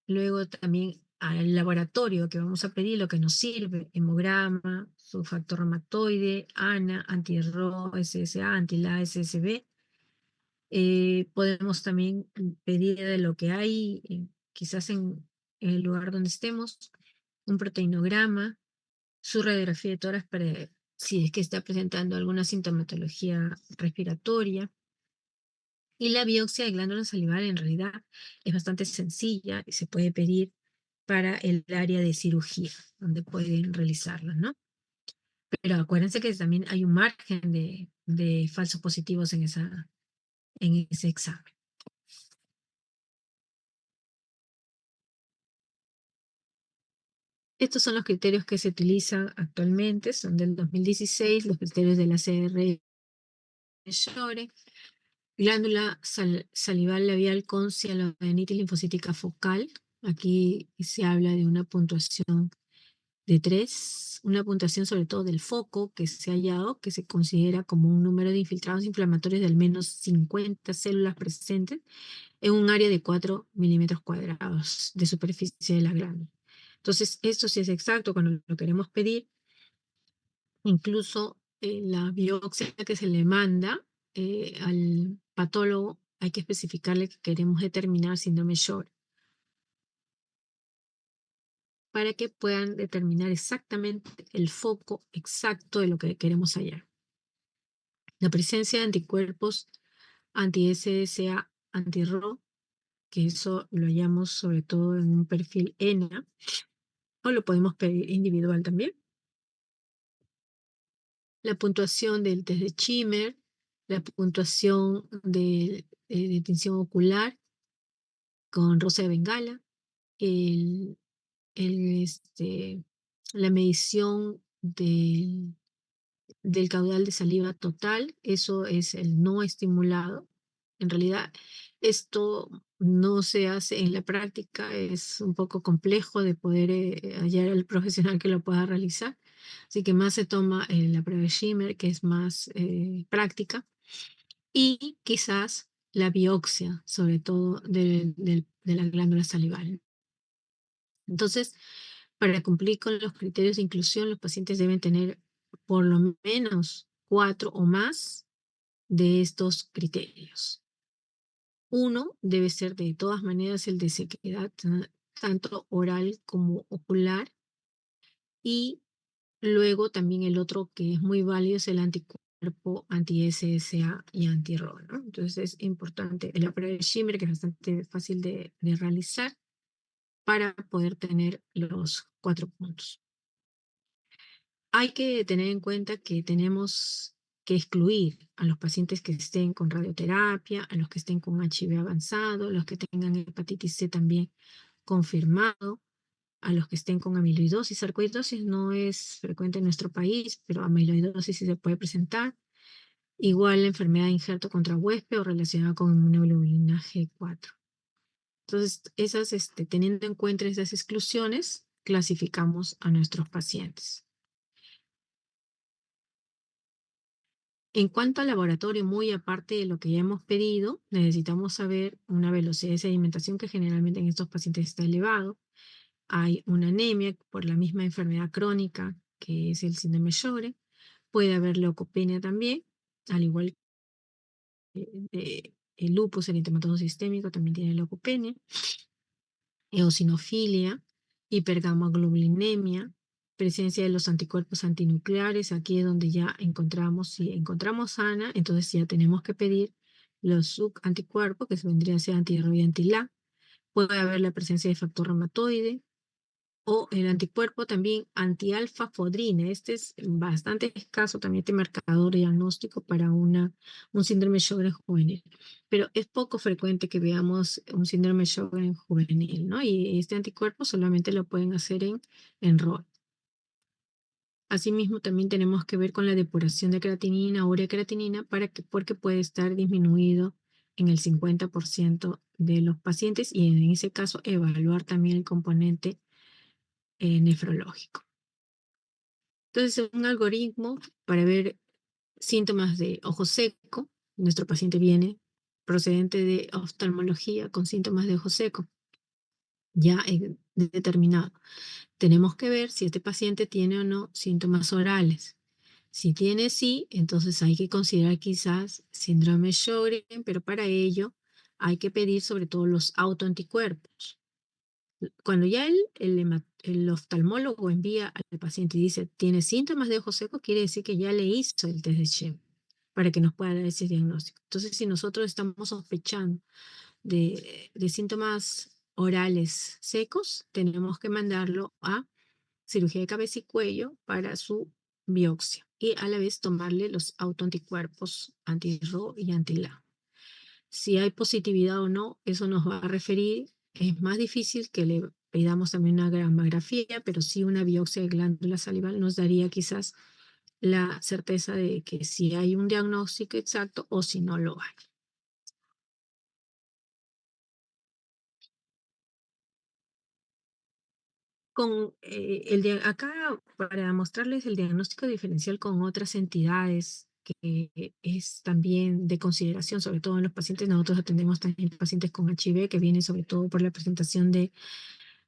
Luego también al laboratorio que vamos a pedir lo que nos sirve: hemograma, su factor reumatoide, ANA, anti-RO, SSA, anti-LA, SSB. Podemos también pedir de lo que hay, quizás en el lugar donde estemos, un proteinograma, su radiografía de tórax para si es que está presentando alguna sintomatología respiratoria. Y la biopsia de glándula salival en realidad es bastante sencilla y se puede pedir para el área de cirugía, donde pueden realizarla, ¿no? Pero acuérdense que también hay un margen de falsos positivos en ese examen. Estos son los criterios que se utilizan actualmente, son del 2016, los criterios de la CR Shore, glándula salival labial con cianodenitis linfocítica focal. Aquí se habla de una puntuación de 3, una puntuación sobre todo del foco que se ha hallado, que se considera como un número de infiltrados inflamatorios de al menos 50 células presentes en un área de 4 milímetros cuadrados de superficie de la glándula. Entonces, esto sí es exacto cuando lo queremos pedir. Incluso la biopsia que se le manda al patólogo, hay que especificarle que queremos determinar síndrome Shore. para que puedan determinar exactamente el foco exacto de lo que queremos hallar. La presencia de anticuerpos anti-SSA, anti-RO, que eso lo hallamos sobre todo en un perfil ENA, o lo podemos pedir individual también. La puntuación del test de Schimmer, la puntuación de tinción ocular con rosa de bengala, el, la medición del caudal de saliva total, eso es el no estimulado. En realidad, esto no se hace en la práctica, es un poco complejo de poder hallar al profesional que lo pueda realizar. Así que más se toma la prueba de Schimmer, que es más práctica, y quizás la biopsia, sobre todo de la glándula salival. Entonces, para cumplir con los criterios de inclusión, los pacientes deben tener por lo menos 4 o más de estos criterios. Uno debe ser de todas maneras el de sequedad, tanto oral como ocular, y luego también el otro que es muy válido es el anticuerpo anti-SSA y anti-RO, ¿no? Entonces es importante el prueba de Schimmer, que es bastante fácil de realizar, para poder tener los 4 puntos. Hay que tener en cuenta que tenemos que excluir a los pacientes que estén con radioterapia, a los que estén con HIV avanzado, a los que tengan hepatitis C también confirmado, a los que estén con amiloidosis. Sarcoidosis no es frecuente en nuestro país, pero amiloidosis sí se puede presentar. Igual la enfermedad de injerto contra huésped o relacionada con inmunoglobulina G4. Entonces, teniendo en cuenta esas exclusiones, clasificamos a nuestros pacientes. En cuanto al laboratorio, muy aparte de lo que ya hemos pedido, necesitamos saber una velocidad de sedimentación que generalmente en estos pacientes está elevado. Hay una anemia por la misma enfermedad crónica que es el síndrome Sjögren. Puede haber leucopenia también, al igual que el lupus eritematoso sistémico también tiene leucopenia, eosinofilia, hipergamaglobulinemia, presencia de los anticuerpos antinucleares. Aquí es donde ya encontramos, si encontramos sana, entonces ya tenemos que pedir los subanticuerpos, que vendrían a ser anti-RO y anti-LA. Puede haber la presencia de factor reumatoide, o el anticuerpo también anti-alfa-fodrina. Este es bastante escaso también este marcador diagnóstico para un síndrome Sjögren juvenil, pero es poco frecuente que veamos un síndrome Sjögren juvenil, ¿no? Y este anticuerpo solamente lo pueden hacer en ROI. Asimismo, también tenemos que ver con la depuración de creatinina, urea creatinina, porque puede estar disminuido en el 50% de los pacientes, y en ese caso evaluar también el componente nefrológico. Entonces, un algoritmo para ver síntomas de ojo seco. Nuestro paciente viene procedente de oftalmología con síntomas de ojo seco ya determinado. Tenemos que ver si este paciente tiene o no síntomas orales. Si tiene, sí, entonces hay que considerar quizás síndrome Sjögren, pero para ello hay que pedir sobre todo los autoanticuerpos. Cuando ya el oftalmólogo envía al paciente y dice, tiene síntomas de ojo seco, quiere decir que ya le hizo el test de Schim para que nos pueda dar ese diagnóstico. Entonces, si nosotros estamos sospechando de síntomas orales secos, tenemos que mandarlo a cirugía de cabeza y cuello para su biopsia y a la vez tomarle los autoanticuerpos anti-RO y anti-LA. Si hay positividad o no, eso nos va a referir. Es más difícil que le pidamos también una gammagrafía, pero sí una biopsia de glándula salival nos daría quizás la certeza de que si hay un diagnóstico exacto o si no lo hay. Acá, para mostrarles el diagnóstico diferencial con otras entidades, que es también de consideración, sobre todo en los pacientes. Nosotros atendemos también pacientes con HIV que vienen sobre todo por la presentación de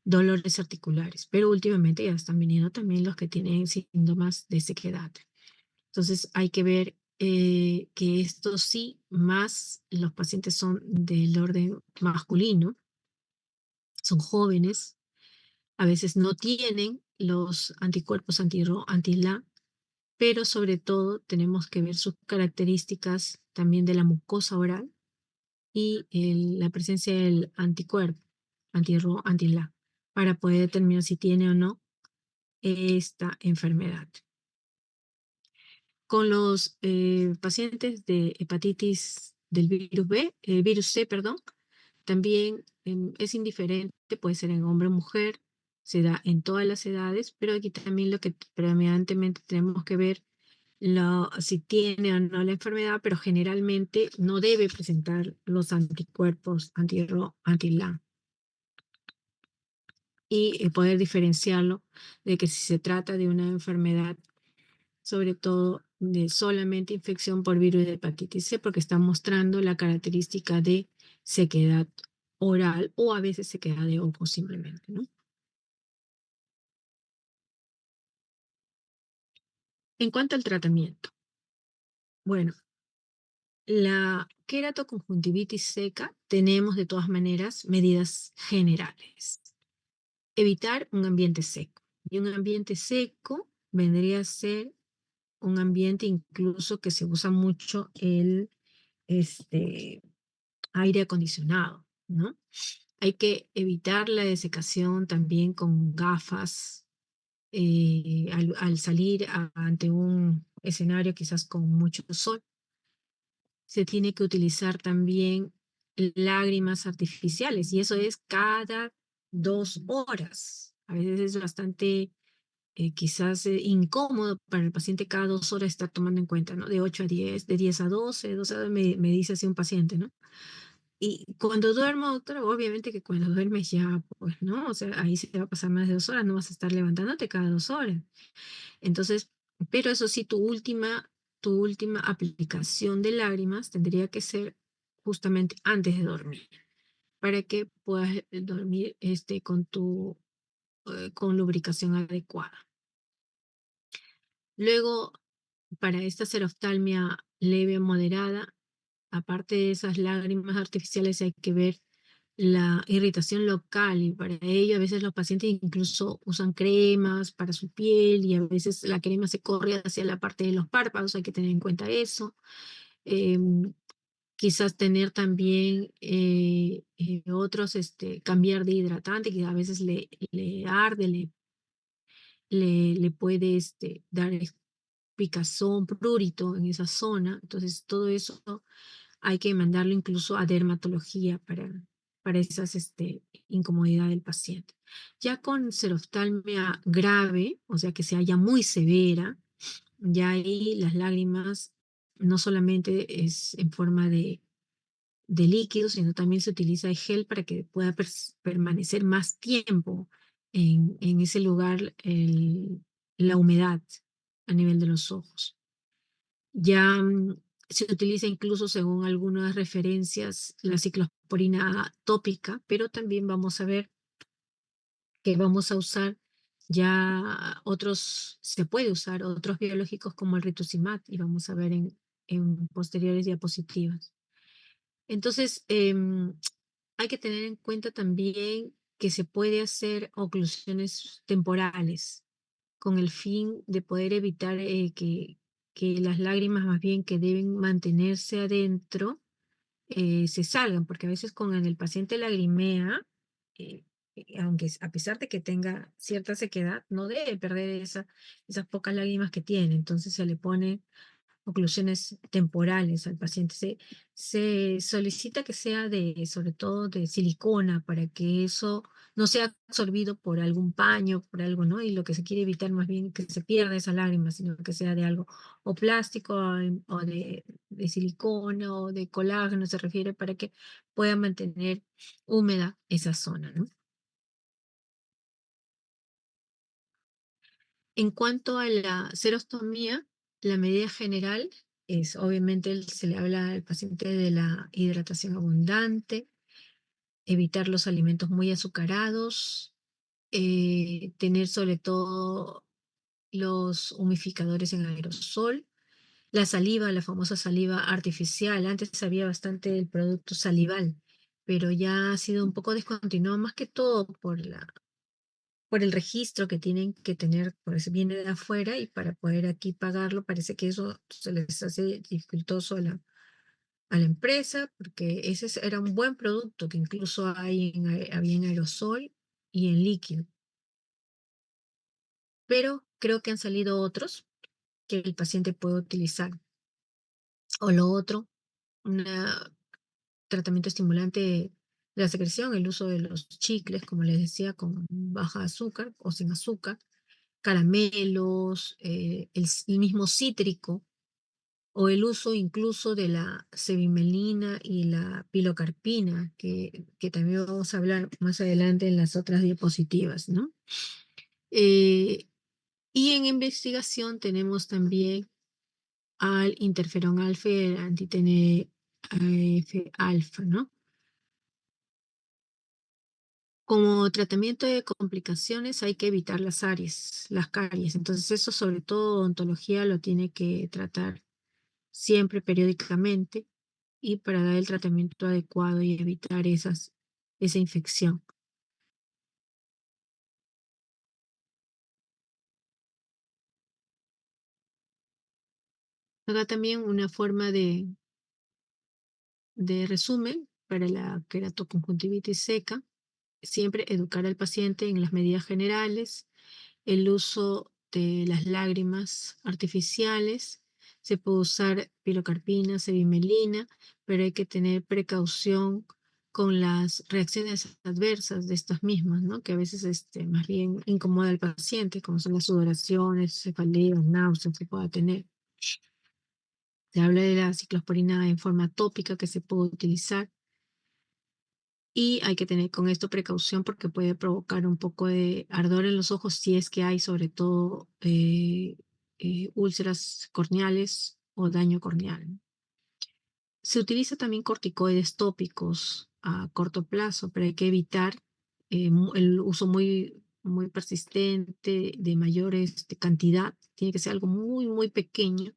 dolores articulares, pero últimamente ya están viniendo también los que tienen síntomas de sequedad. Entonces hay que ver que estos sí, más los pacientes son del orden masculino, son jóvenes, a veces no tienen los anticuerpos anti-LA, pero sobre todo tenemos que ver sus características también de la mucosa oral y la presencia del anticuerpo anti-RO, anti-LA, para poder determinar si tiene o no esta enfermedad. Con los pacientes de hepatitis del virus B, virus C, perdón, también es indiferente, puede ser en hombre o mujer, se da en todas las edades, pero aquí también lo que predominantemente tenemos que ver si tiene o no la enfermedad, pero generalmente no debe presentar los anticuerpos anti-RO, anti-LA. Y poder diferenciarlo de que si se trata de una enfermedad, sobre todo de solamente infección por virus de hepatitis C, porque está mostrando la característica de sequedad oral o a veces sequedad de ojos simplemente, ¿no? En cuanto al tratamiento, bueno, la queratoconjuntivitis seca tenemos de todas maneras medidas generales. Evitar un ambiente seco. Y un ambiente seco vendría a ser un ambiente incluso que se usa mucho el aire acondicionado, ¿no? Hay que evitar la desecación también con gafas al salir ante un escenario quizás con mucho sol. Se tiene que utilizar también lágrimas artificiales y eso es cada 2 horas. A veces es bastante quizás incómodo para el paciente cada 2 horas estar tomando en cuenta, ¿no? De 8 a 10, de 10 a 12, 12 a 12 me dice así un paciente, ¿no? Y cuando duermo, doctora, obviamente que cuando duermes ya, pues, ¿no? O sea, ahí se va a pasar más de 2 horas, no vas a estar levantándote cada 2 horas. Entonces, pero eso sí, tu última aplicación de lágrimas tendría que ser justamente antes de dormir, para que puedas dormir con lubricación adecuada. Luego, para esta seroftalmia leve o moderada, aparte de esas lágrimas artificiales, hay que ver la irritación local y para ello a veces los pacientes incluso usan cremas para su piel y a veces la crema se corre hacia la parte de los párpados, hay que tener en cuenta eso. Em, Quizás tener también otros, cambiar de hidratante que a veces le arde, le puede dar picazón, prurito en esa zona. Entonces todo eso hay que mandarlo incluso a dermatología para esas incomodidades del paciente. Ya con seroftalmia grave, o sea que sea ya muy severa, ya ahí las lágrimas no solamente es en forma de líquido, sino también se utiliza el gel para que pueda permanecer más tiempo en ese lugar la humedad a nivel de los ojos. Ya se utiliza incluso, según algunas referencias, la ciclosporina tópica, pero también vamos a ver que vamos a usar ya otros, se puede usar otros biológicos como el rituximab y vamos a ver en posteriores diapositivas. Entonces, hay que tener en cuenta también que se puede hacer oclusiones temporales con el fin de poder evitar que las lágrimas más bien que deben mantenerse adentro se salgan, porque a veces con el paciente lagrimea, eh, aunque a pesar de que tenga cierta sequedad, no debe perder esas pocas lágrimas que tiene, entonces se le pone oclusiones temporales al paciente. Se solicita que sea sobre todo de silicona para que eso no sea absorbido por algún paño, por algo, ¿no? Y lo que se quiere evitar más bien que se pierda esa lágrima, sino que sea de algo o plástico o de silicona o de colágeno, se refiere para que pueda mantener húmeda esa zona, ¿no? En cuanto a la serostomía, la medida general es, obviamente, se le habla al paciente de la hidratación abundante, evitar los alimentos muy azucarados, tener sobre todo los humidificadores en aerosol, la saliva, la famosa saliva artificial. Antes había bastante el producto salival, pero ya ha sido un poco descontinuado, más que todo por el registro que tienen que tener, pues viene de afuera y para poder aquí pagarlo, parece que eso se les hace dificultoso a la empresa, porque era un buen producto que incluso había en aerosol y en líquido. Pero creo que han salido otros que el paciente puede utilizar. O lo otro, un tratamiento estimulante de la secreción, el uso de los chicles, como les decía, con baja azúcar o sin azúcar, caramelos, el mismo cítrico, o el uso incluso de la cevimelina y la pilocarpina, que también vamos a hablar más adelante en las otras diapositivas, ¿no? Eh, y en investigación tenemos también al interferón alfa y el anti-TNF alfa, ¿no? Como tratamiento de complicaciones hay que evitar las caries. Entonces eso sobre todo odontología lo tiene que tratar siempre periódicamente y para dar el tratamiento adecuado y evitar esa infección. Acá también una forma de resumen para la queratoconjuntivitis seca, siempre educar al paciente en las medidas generales, el uso de las lágrimas artificiales, se puede usar pilocarpina, cevimelina, pero hay que tener precaución con las reacciones adversas de estas mismas, ¿no? Que a veces más bien incomoda al paciente, como son las sudoraciones, cefaleas, náuseas que pueda tener. Se habla de la ciclosporina en forma tópica que se puede utilizar y hay que tener con esto precaución porque puede provocar un poco de ardor en los ojos si es que hay sobre todo úlceras corneales o daño corneal. Se utiliza también corticoides tópicos a corto plazo, pero hay que evitar el uso muy persistente de mayor cantidad. Tiene que ser algo muy pequeño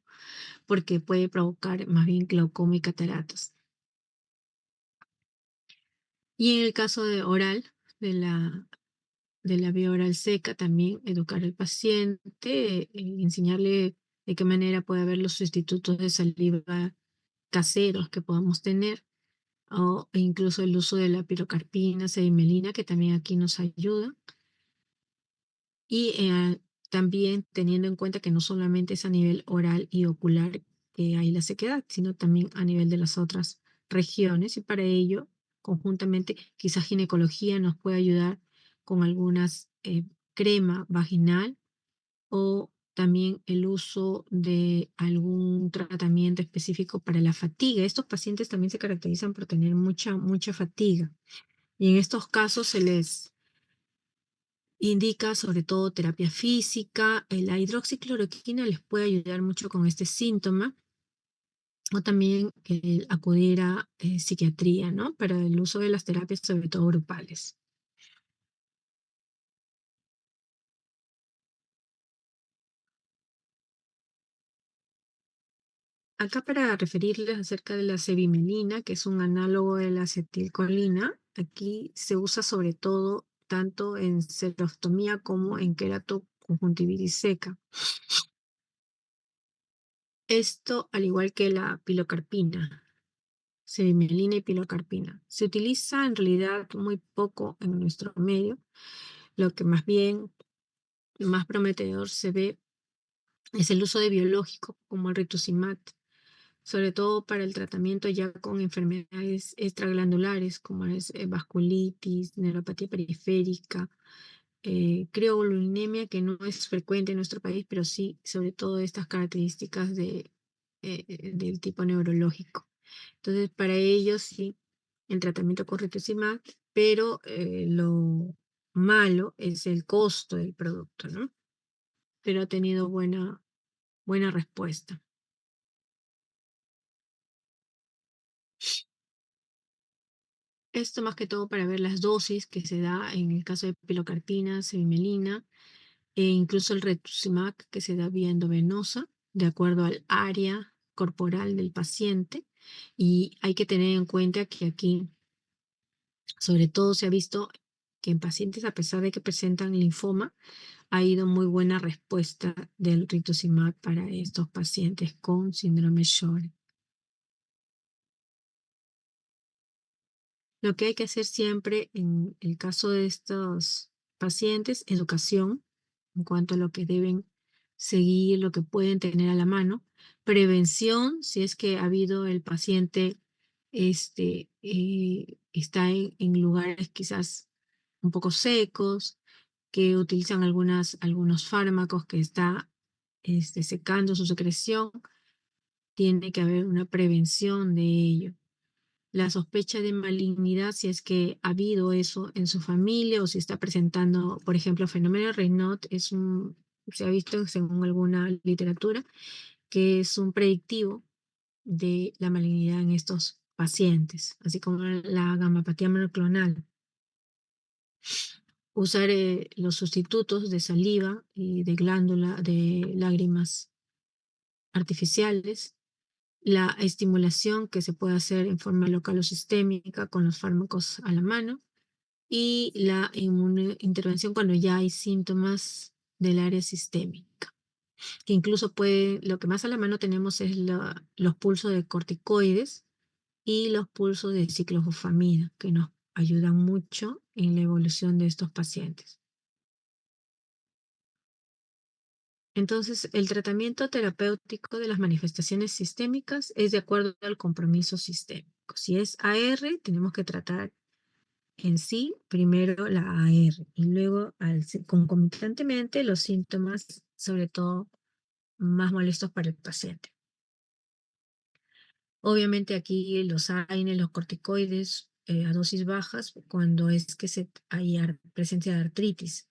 porque puede provocar más bien glaucoma y cataratas. Y en el caso de oral, de la vía oral seca, también educar al paciente, enseñarle de qué manera puede haber los sustitutos de saliva caseros que podamos tener, o incluso el uso de la pirocarpina, sedimelina, que también aquí nos ayuda. Y también teniendo en cuenta que no solamente es a nivel oral y ocular que hay la sequedad, sino también a nivel de las otras regiones. Y para ello, conjuntamente, quizás ginecología nos puede ayudar con algunas crema vaginal o también el uso de algún tratamiento específico para la fatiga. Estos pacientes también se caracterizan por tener mucha fatiga. Y en estos casos se les indica sobre todo terapia física. La hidroxicloroquina les puede ayudar mucho con este síntoma o también acudir a psiquiatría, ¿no? Para el uso de las terapias, sobre todo grupales. Acá para referirles acerca de la cevimelina, que es un análogo de la acetilcolina, aquí se usa sobre todo tanto en serostomía como en queratoconjuntivitis seca. Esto al igual que la pilocarpina, cevimelina y pilocarpina. Se utiliza en realidad muy poco en nuestro medio, lo que más bien más prometedor se ve es el uso de biológicos como el rituximab, sobre todo para el tratamiento ya con enfermedades extraglandulares como es vasculitis, neuropatía periférica, creoglulinemia, que no es frecuente en nuestro país, pero sí, sobre todo estas características del tipo neurológico. Entonces, para ellos sí, el tratamiento con rituximab, pero lo malo es el costo del producto, ¿no? Pero ha tenido buena respuesta. Esto más que todo para ver las dosis que se da en el caso de pilocarpina, cevimelina, e incluso el rituximab que se da vía endovenosa, de acuerdo al área corporal del paciente. Y hay que tener en cuenta que aquí, sobre todo, se ha visto que en pacientes, a pesar de que presentan linfoma, ha ido muy buena respuesta del rituximab para estos pacientes con síndrome Sjögren. Lo que hay que hacer siempre en el caso de estos pacientes, educación en cuanto a lo que deben seguir, lo que pueden tener a la mano, prevención, si es que ha habido el paciente, está en lugares quizás un poco secos, que utilizan algunos fármacos que está secando su secreción, tiene que haber una prevención de ello. La sospecha de malignidad, si es que ha habido eso en su familia o si está presentando, por ejemplo, fenómeno de Raynaud, se ha visto según alguna literatura que es un predictivo de la malignidad en estos pacientes, así como la gamapatía monoclonal. Usar los sustitutos de saliva y de glándula de lágrimas artificiales, la estimulación que se puede hacer en forma local o sistémica con los fármacos a la mano y la intervención cuando ya hay síntomas del área sistémica, que incluso lo que más a la mano tenemos es los pulsos de corticoides y los pulsos de ciclofosfamida, que nos ayudan mucho en la evolución de estos pacientes. Entonces, el tratamiento terapéutico de las manifestaciones sistémicas es de acuerdo al compromiso sistémico. Si es AR, tenemos que tratar en sí primero la AR y luego concomitantemente los síntomas, sobre todo más molestos para el paciente. Obviamente aquí los AINE, los corticoides a dosis bajas, cuando es que hay presencia de artritis.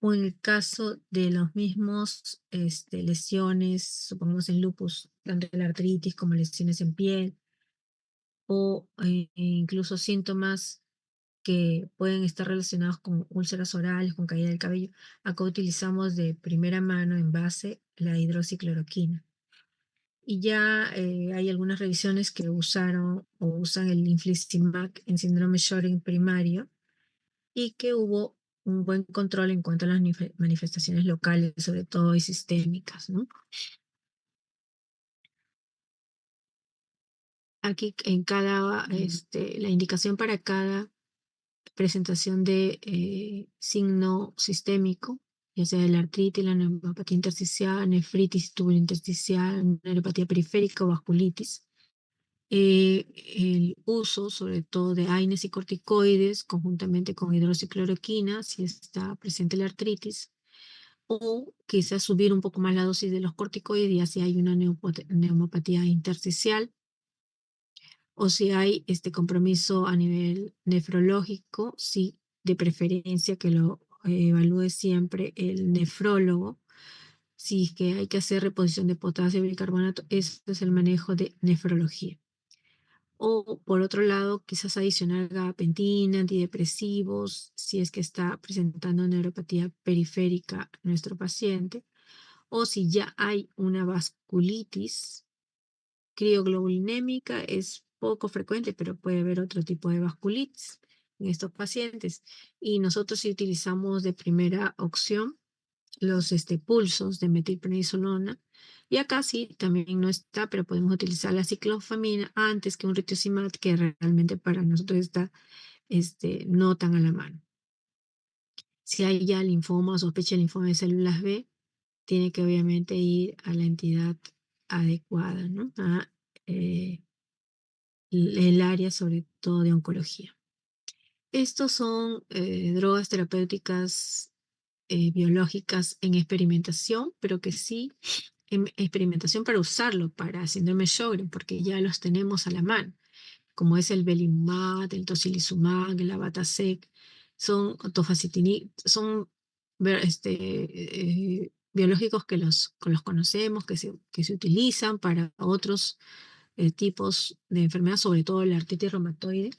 O en el caso de los mismos lesiones, supongamos en lupus, tanto la artritis como lesiones en piel, o incluso síntomas que pueden estar relacionados con úlceras orales, con caída del cabello. Acá utilizamos de primera mano en base la hidroxicloroquina. Y ya hay algunas revisiones que usaron o usan el infliximab en síndrome Sjögren primario y que hubo un buen control en cuanto a las manifestaciones locales, sobre todo y sistémicas, ¿no? Aquí la indicación para cada presentación de signo sistémico, ya sea la artritis, la neuropatía intersticial, nefritis tubulointersticial, neuropatía periférica o vasculitis. El uso, sobre todo, de AINES y corticoides, conjuntamente con hidroxicloroquina, si está presente la artritis, o quizás subir un poco más la dosis de los corticoides, ya si hay una neumopatía intersticial, o si hay este compromiso a nivel nefrológico, sí, de preferencia que lo evalúe siempre el nefrólogo. Si es que hay que hacer reposición de potasio y bicarbonato, eso es el manejo de nefrología. O por otro lado, quizás adicionar gabapentina, antidepresivos, si es que está presentando neuropatía periférica nuestro paciente, o si ya hay una vasculitis crioglobulinémica, es poco frecuente, pero puede haber otro tipo de vasculitis en estos pacientes. Y nosotros sí utilizamos de primera opción los pulsos de metilprednisolona. Y acá sí, también no está, pero podemos utilizar la ciclofamina antes que un rituximab, que realmente para nosotros está no tan a la mano. Si hay ya linfoma o sospecha de linfoma de células B, tiene que obviamente ir a la entidad adecuada, ¿no? El área sobre todo de oncología. Estos son drogas terapéuticas biológicas en experimentación, pero que sí en experimentación para usarlo para síndrome Sjögren, porque ya los tenemos a la mano, como es el belimumab, el tocilizumab, el abatacept, son son biológicos que los conocemos, que se utilizan para otros tipos de enfermedades, sobre todo la artritis reumatoide,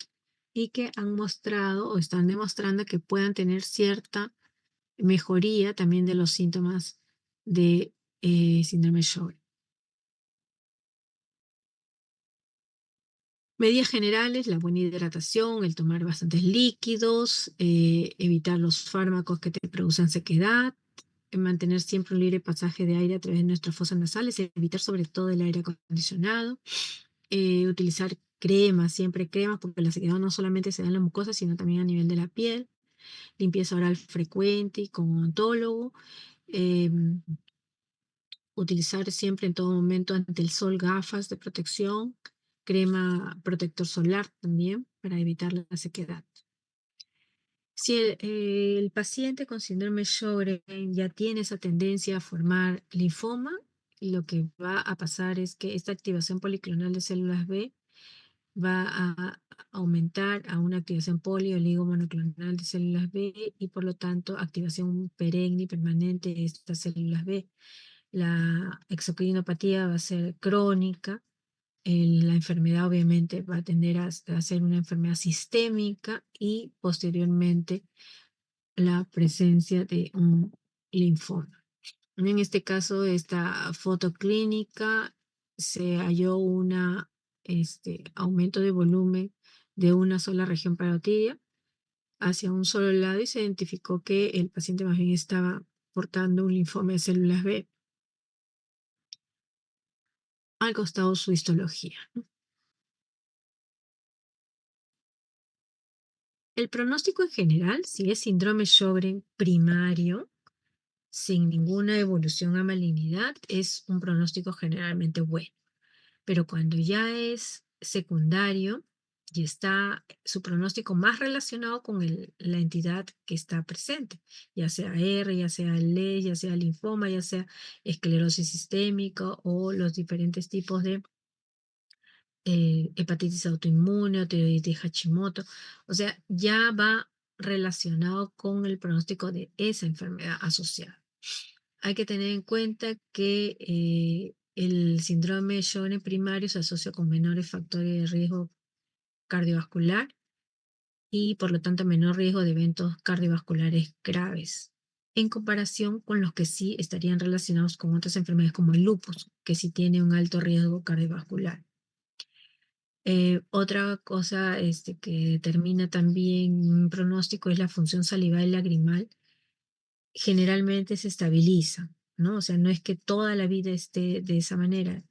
y que han mostrado o están demostrando que puedan tener cierta mejoría también de los síntomas de síndrome Sjögren. Medidas generales, la buena hidratación, el tomar bastantes líquidos, evitar los fármacos que te producen sequedad, mantener siempre un libre pasaje de aire a través de nuestras fosas nasales, evitar sobre todo el aire acondicionado, utilizar cremas, siempre cremas, porque la sequedad no solamente se da en la mucosa, sino también a nivel de la piel, limpieza oral frecuente y con un odontólogo, em, utilizar siempre en todo momento ante el sol gafas de protección, crema protector solar también para evitar la sequedad. Si el paciente con síndrome Sjögren ya tiene esa tendencia a formar linfoma, lo que va a pasar es que esta activación policlonal de células B va a aumentar a una activación poli oligomonoclonal de células B y por lo tanto activación perenne y permanente de estas células B. La exocriinopatía va a ser crónica. La enfermedad obviamente va a tender a ser una enfermedad sistémica y posteriormente la presencia de un linfoma. En este caso, esta foto clínica se halló un aumento de volumen de una sola región parotidia hacia un solo lado y se identificó que el paciente más bien estaba portando un linfoma de células B al costado de su histología. El pronóstico en general, si es síndrome Sjögren primario, sin ninguna evolución a malignidad, es un pronóstico generalmente bueno. Pero cuando ya es secundario y está su pronóstico más relacionado con la entidad que está presente, ya sea R, ya sea LE, ya sea linfoma, ya sea esclerosis sistémica o los diferentes tipos de hepatitis autoinmune o tiroiditis Hashimoto. O sea, ya va relacionado con el pronóstico de esa enfermedad asociada. Hay que tener en cuenta que el síndrome de Sjögren primario se asocia con menores factores de riesgo cardiovascular y por lo tanto menor riesgo de eventos cardiovasculares graves, en comparación con los que sí estarían relacionados con otras enfermedades como el lupus, que sí tiene un alto riesgo cardiovascular. Otra cosa que determina también un pronóstico es la función salival y lagrimal. Generalmente se estabiliza, ¿no? O sea, no es que toda la vida esté de esa manera,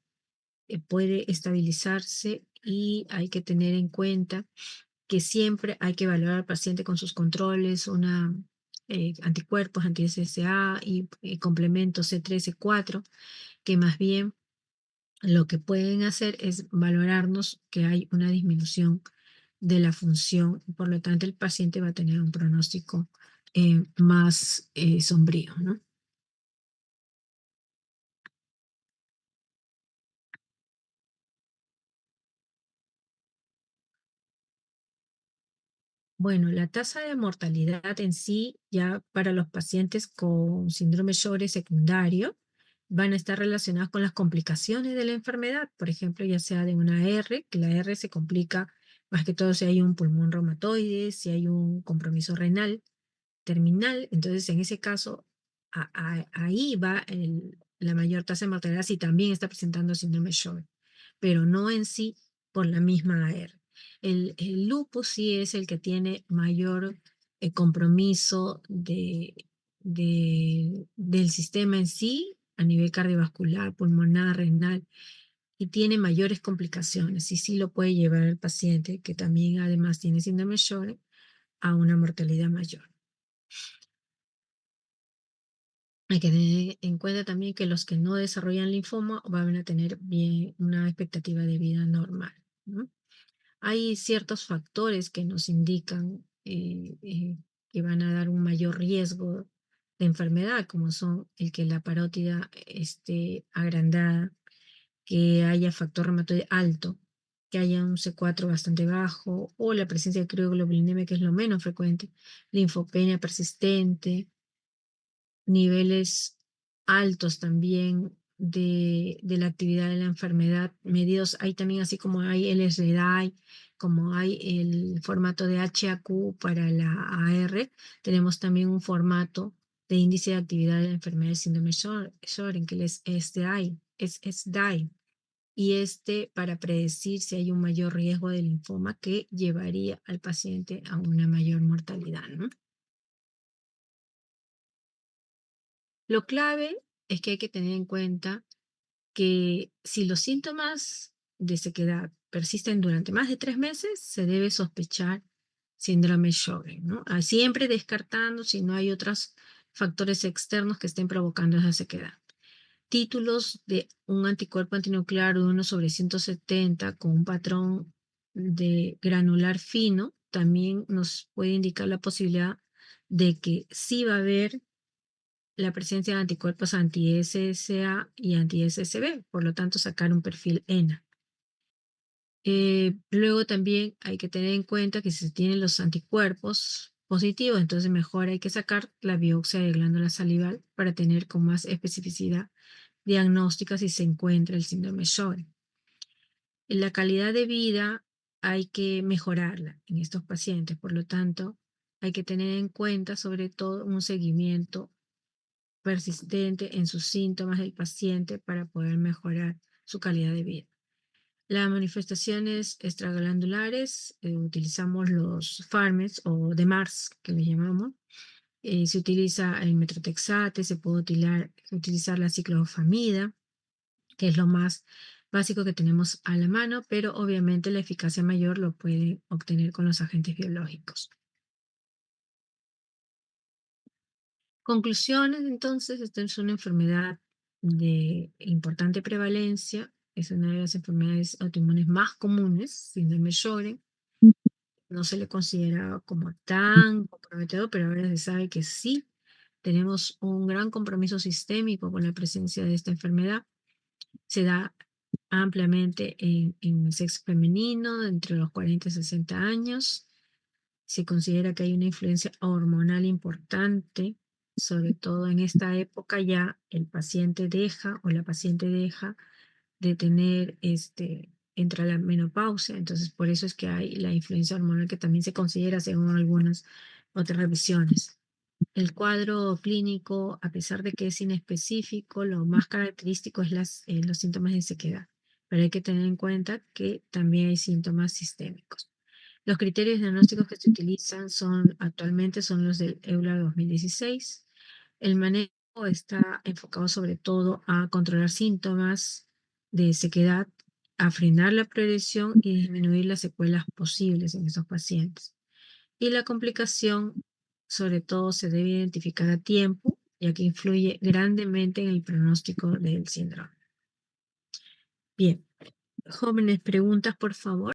puede estabilizarse y hay que tener en cuenta que siempre hay que evaluar al paciente con sus controles, anticuerpos, anti-SSA y complementos C3, C4, que más bien lo que pueden hacer es valorarnos que hay una disminución de la función y por lo tanto el paciente va a tener un pronóstico más sombrío, ¿no? Bueno, la tasa de mortalidad en sí, ya para los pacientes con síndrome Sjögren secundario, van a estar relacionadas con las complicaciones de la enfermedad, por ejemplo, ya sea de una R, que la R se complica más que todo si hay un pulmón reumatoide, si hay un compromiso renal terminal, entonces en ese caso, ahí va la mayor tasa de mortalidad si también está presentando síndrome Sjögren, pero no en sí por la misma AR. El lupus sí es el que tiene mayor compromiso del sistema en sí, a nivel cardiovascular, pulmonar, renal, y tiene mayores complicaciones, y sí lo puede llevar el paciente, que también además tiene síndrome Sjögren, a una mortalidad mayor. Hay que tener en cuenta también que los que no desarrollan linfoma van a tener bien una expectativa de vida normal, ¿no? Hay ciertos factores que nos indican que van a dar un mayor riesgo de enfermedad, como son el que la parótida esté agrandada, que haya factor reumatoide alto, que haya un C4 bastante bajo o la presencia de crioglobulinemia, que es lo menos frecuente, linfopenia persistente, niveles altos también de la actividad de la enfermedad, medidos, hay también así como hay el SLEDAI, como hay el formato de HAQ para la AR, tenemos también un formato de índice de actividad de la enfermedad de síndrome Sjögren, que es SDI, es SDI. y para predecir si hay un mayor riesgo de linfoma que llevaría al paciente a una mayor mortalidad, ¿no? Lo clave es que hay que tener en cuenta que si los síntomas de sequedad persisten durante más de 3 meses, se debe sospechar síndrome Sjögren, ¿no? Siempre descartando si no hay otros factores externos que estén provocando esa sequedad. Títulos de un anticuerpo antinuclear de 1/170 con un patrón de granular fino también nos puede indicar la posibilidad de que sí va a haber la presencia de anticuerpos anti-SSA y anti-SSB, por lo tanto sacar un perfil ENA. Luego también hay que tener en cuenta que si se tienen los anticuerpos positivos, entonces mejor hay que sacar la biopsia de glándula salival para tener con más especificidad diagnóstica si se encuentra el síndrome Sjögren. La calidad de vida hay que mejorarla en estos pacientes, por lo tanto hay que tener en cuenta sobre todo un seguimiento persistente en sus síntomas del paciente para poder mejorar su calidad de vida. Las manifestaciones extraglandulares, utilizamos los FARMES o DMARDs que le llamamos. Se utiliza el metrotexate, se puede utilizar la ciclofamida, que es lo más básico que tenemos a la mano, pero obviamente la eficacia mayor lo pueden obtener con los agentes biológicos. Conclusiones, entonces, esta es una enfermedad de importante prevalencia, es una de las enfermedades autoinmunes más comunes, síndrome Sjögren. No se le considera como tan comprometedor, pero ahora se sabe que sí tenemos un gran compromiso sistémico con la presencia de esta enfermedad. Se da ampliamente en el sexo femenino, entre los 40 y 60 años. Se considera que hay una influencia hormonal importante, sobre todo en esta época ya el paciente deja o la paciente deja de tener entra la menopausia, entonces por eso es que hay la influencia hormonal que también se considera según algunas otras revisiones. El cuadro clínico, a pesar de que es inespecífico, lo más característico es los síntomas de sequedad, pero hay que tener en cuenta que también hay síntomas sistémicos. Los criterios diagnósticos que se utilizan actualmente son los del EULAR 2016. El manejo está enfocado sobre todo a controlar síntomas de sequedad, a frenar la progresión y disminuir las secuelas posibles en esos pacientes. Y la complicación, sobre todo, se debe identificar a tiempo, ya que influye grandemente en el pronóstico del síndrome. Bien, jóvenes, preguntas, por favor.